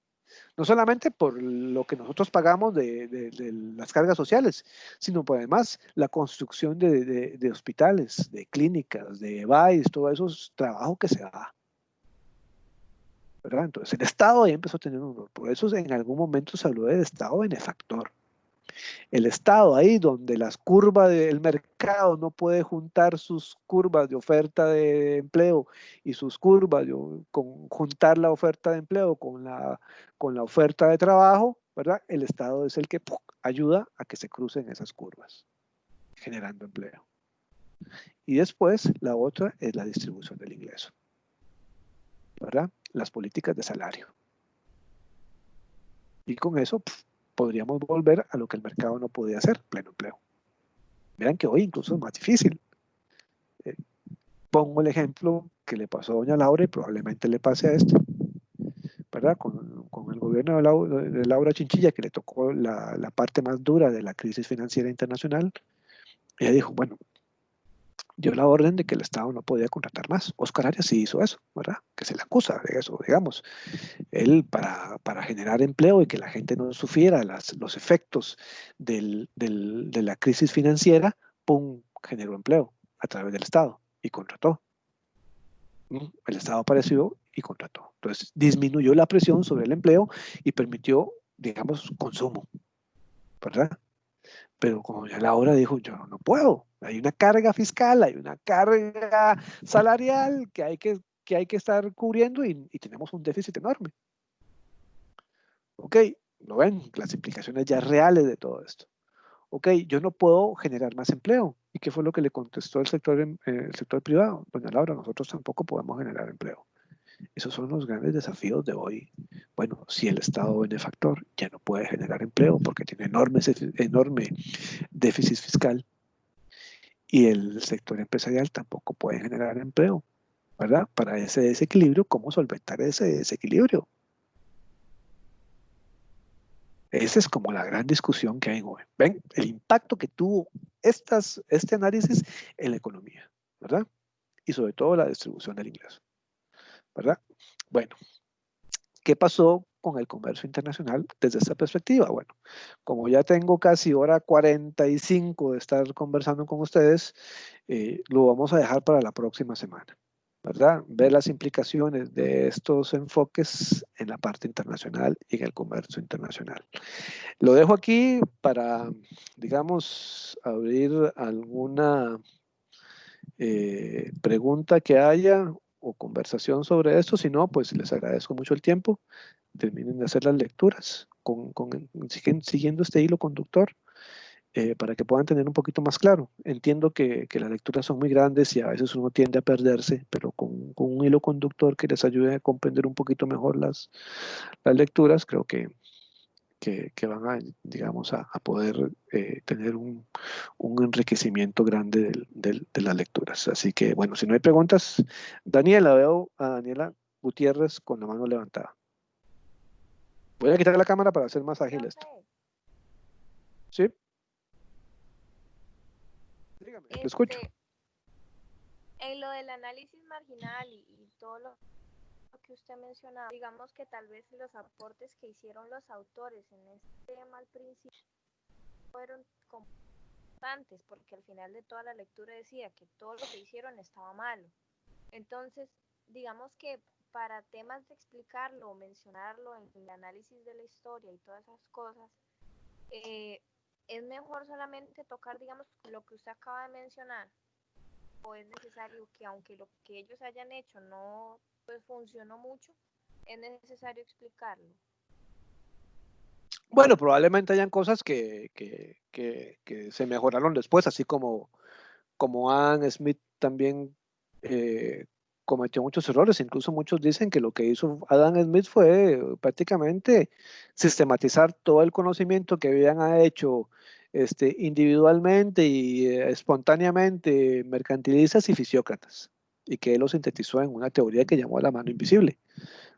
No solamente por lo que nosotros pagamos de las cargas sociales, sino por además la construcción de hospitales, de clínicas, de EVAIS, todo eso es trabajo que se da, ¿verdad? Entonces el Estado ahí empezó a tener un rol. Por eso en algún momento se habló de Estado benefactor. El Estado ahí donde las curvas del mercado no puede juntar sus curvas de oferta de empleo y sus curvas juntar la oferta de empleo con la oferta de trabajo, ¿verdad? El Estado es el que ayuda a que se crucen esas curvas, generando empleo. Y después la otra es la distribución del ingreso, ¿verdad? Las políticas de salario. Y con eso podríamos volver a lo que el mercado no podía hacer, pleno empleo. Vean que hoy incluso es más difícil. Pongo el ejemplo que le pasó a doña Laura y probablemente le pase a esto, ¿verdad? Con el gobierno de Laura Chinchilla, que le tocó la parte más dura de la crisis financiera internacional. Ella dijo, bueno, dio la orden de que el Estado no podía contratar más. Oscar Arias sí hizo eso, ¿verdad? Que se le acusa de eso, digamos. Él, para generar empleo y que la gente no sufriera los efectos de la crisis financiera, ¡pum!, generó empleo a través del Estado y contrató. El Estado apareció y contrató. Entonces, disminuyó la presión sobre el empleo y permitió, digamos, consumo, ¿verdad? Pero como ya Laura dijo, yo no puedo. Hay una carga fiscal, hay una carga salarial que hay que estar cubriendo y tenemos un déficit enorme. Ok, lo ven, las implicaciones ya reales de todo esto. Ok, yo no puedo generar más empleo. ¿Y qué fue lo que le contestó el sector privado? Doña Laura, nosotros tampoco podemos generar empleo. Esos son los grandes desafíos de hoy. Bueno, si el Estado benefactor ya no puede generar empleo porque tiene enorme déficit fiscal y el sector empresarial tampoco puede generar empleo, ¿verdad? Para ese desequilibrio, ¿cómo solventar ese desequilibrio? Esa es como la gran discusión que hay hoy. ¿Ven? El impacto que tuvo este análisis en la economía, ¿verdad? Y sobre todo la distribución del ingreso, ¿verdad? Bueno, ¿qué pasó con el comercio internacional desde esta perspectiva? Bueno, como ya tengo casi hora 45 de estar conversando con ustedes, lo vamos a dejar para la próxima semana, ¿verdad? Ver las implicaciones de estos enfoques en la parte internacional y en el comercio internacional. Lo dejo aquí para, digamos, abrir alguna pregunta que haya o conversación sobre esto. Si no, pues les agradezco mucho el tiempo. Terminen de hacer las lecturas siguiendo este hilo conductor para que puedan tener un poquito más claro. Entiendo que las lecturas son muy grandes y a veces uno tiende a perderse, pero con un hilo conductor que les ayude a comprender un poquito mejor las lecturas, creo que van a, digamos, a poder tener un enriquecimiento grande de las lecturas. Así que, bueno, si no hay preguntas, Daniela, veo a Daniela Gutiérrez con la mano levantada. Voy a quitar la cámara para hacer más ágil esto. ¿Sí? Dígame, te escucho. En lo del análisis marginal y todo lo que usted mencionaba, digamos que tal vez los aportes que hicieron los autores en este tema al principio fueron constantes, porque al final de toda la lectura decía que todo lo que hicieron estaba malo. Entonces, digamos que para temas de explicarlo o mencionarlo en el análisis de la historia y todas esas cosas, es mejor solamente tocar, digamos, lo que usted acaba de mencionar, o es necesario que aunque lo que ellos hayan hecho no pues funcionó mucho, es necesario explicarlo. Bueno, probablemente hayan cosas que se mejoraron después, así como Adam Smith también cometió muchos errores. Incluso muchos dicen que lo que hizo Adam Smith fue prácticamente sistematizar todo el conocimiento que habían hecho individualmente y espontáneamente mercantilistas y fisiócratas, y que él lo sintetizó en una teoría que llamó la mano invisible,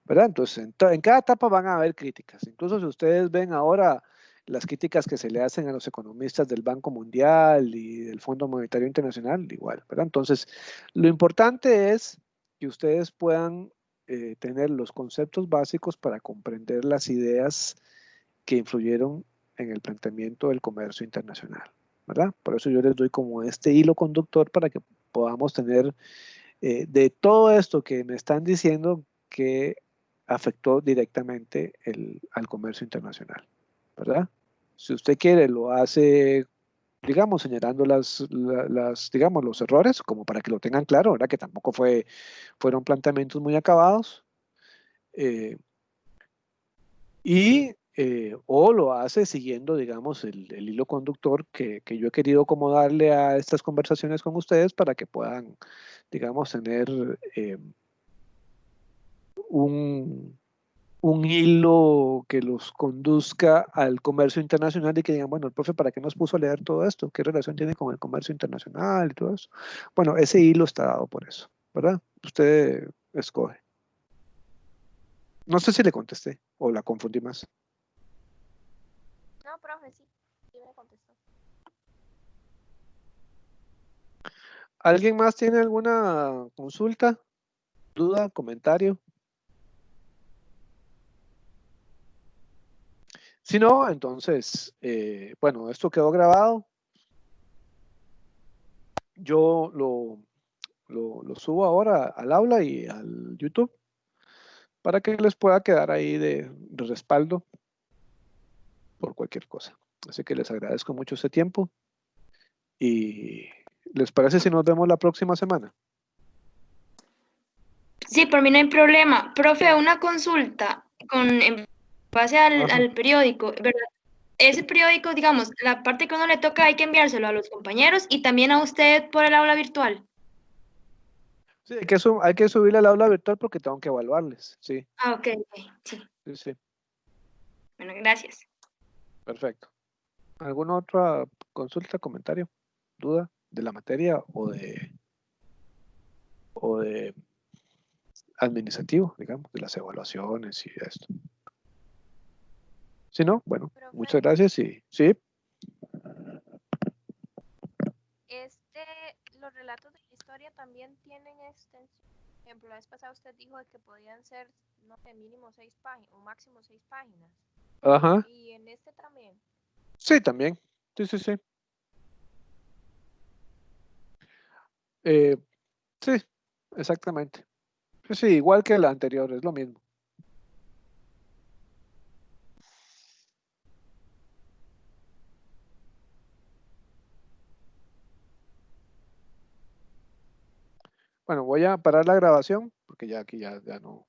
¿verdad? Entonces, en cada etapa van a haber críticas. Incluso si ustedes ven ahora las críticas que se le hacen a los economistas del Banco Mundial y del Fondo Monetario Internacional, igual, ¿verdad? Entonces, lo importante es que ustedes puedan tener los conceptos básicos para comprender las ideas que influyeron en el planteamiento del comercio internacional, ¿verdad? Por eso yo les doy como este hilo conductor para que podamos tener de todo esto que me están diciendo que afectó directamente al comercio internacional, ¿verdad? Si usted quiere, lo hace, digamos, señalando digamos, los errores, como para que lo tengan claro, ¿verdad? Que tampoco fueron planteamientos muy acabados. eh, o lo hace siguiendo, digamos, el hilo conductor que yo he querido como darle a estas conversaciones con ustedes para que puedan, digamos, tener un, un hilo que los conduzca al comercio internacional y que digan, bueno, el profe, ¿para qué nos puso a leer todo esto? ¿Qué relación tiene con el comercio internacional y todo eso? Bueno, ese hilo está dado por eso, ¿verdad? Usted escoge. No sé si le contesté o la confundí más. No, profe, sí, sí me contestó. ¿Alguien más tiene alguna consulta, duda, comentario? Si no, entonces, bueno, esto quedó grabado. Yo lo subo ahora al aula y al YouTube para que les pueda quedar ahí de respaldo por cualquier cosa. Así que les agradezco mucho este tiempo y ¿les parece si nos vemos la próxima semana? Sí, por mí no hay problema. Profe, una consulta en base al periódico, ¿verdad? Ese periódico, digamos, la parte que uno le toca hay que enviárselo a los compañeros y también a usted por el aula virtual. Sí, hay que subirle al aula virtual porque tengo que evaluarles, sí. Ah, ok, sí. Sí, sí, Bueno, gracias. perfecto. ¿Alguna otra consulta, comentario, duda de la materia o de administrativo, digamos, de las evaluaciones y esto? Si no, bueno, Profe, muchas gracias y sí. los relatos de la historia también tienen extensión. Por ejemplo, la vez pasada usted dijo de que podían ser, no sé, mínimo 6 páginas o máximo 6 páginas. Ajá. Y en este también. Sí, también. Sí, sí, sí. Eh, sí, exactamente. Pues sí, igual que la anterior, es lo mismo. Bueno, voy a parar la grabación porque ya aquí ya no.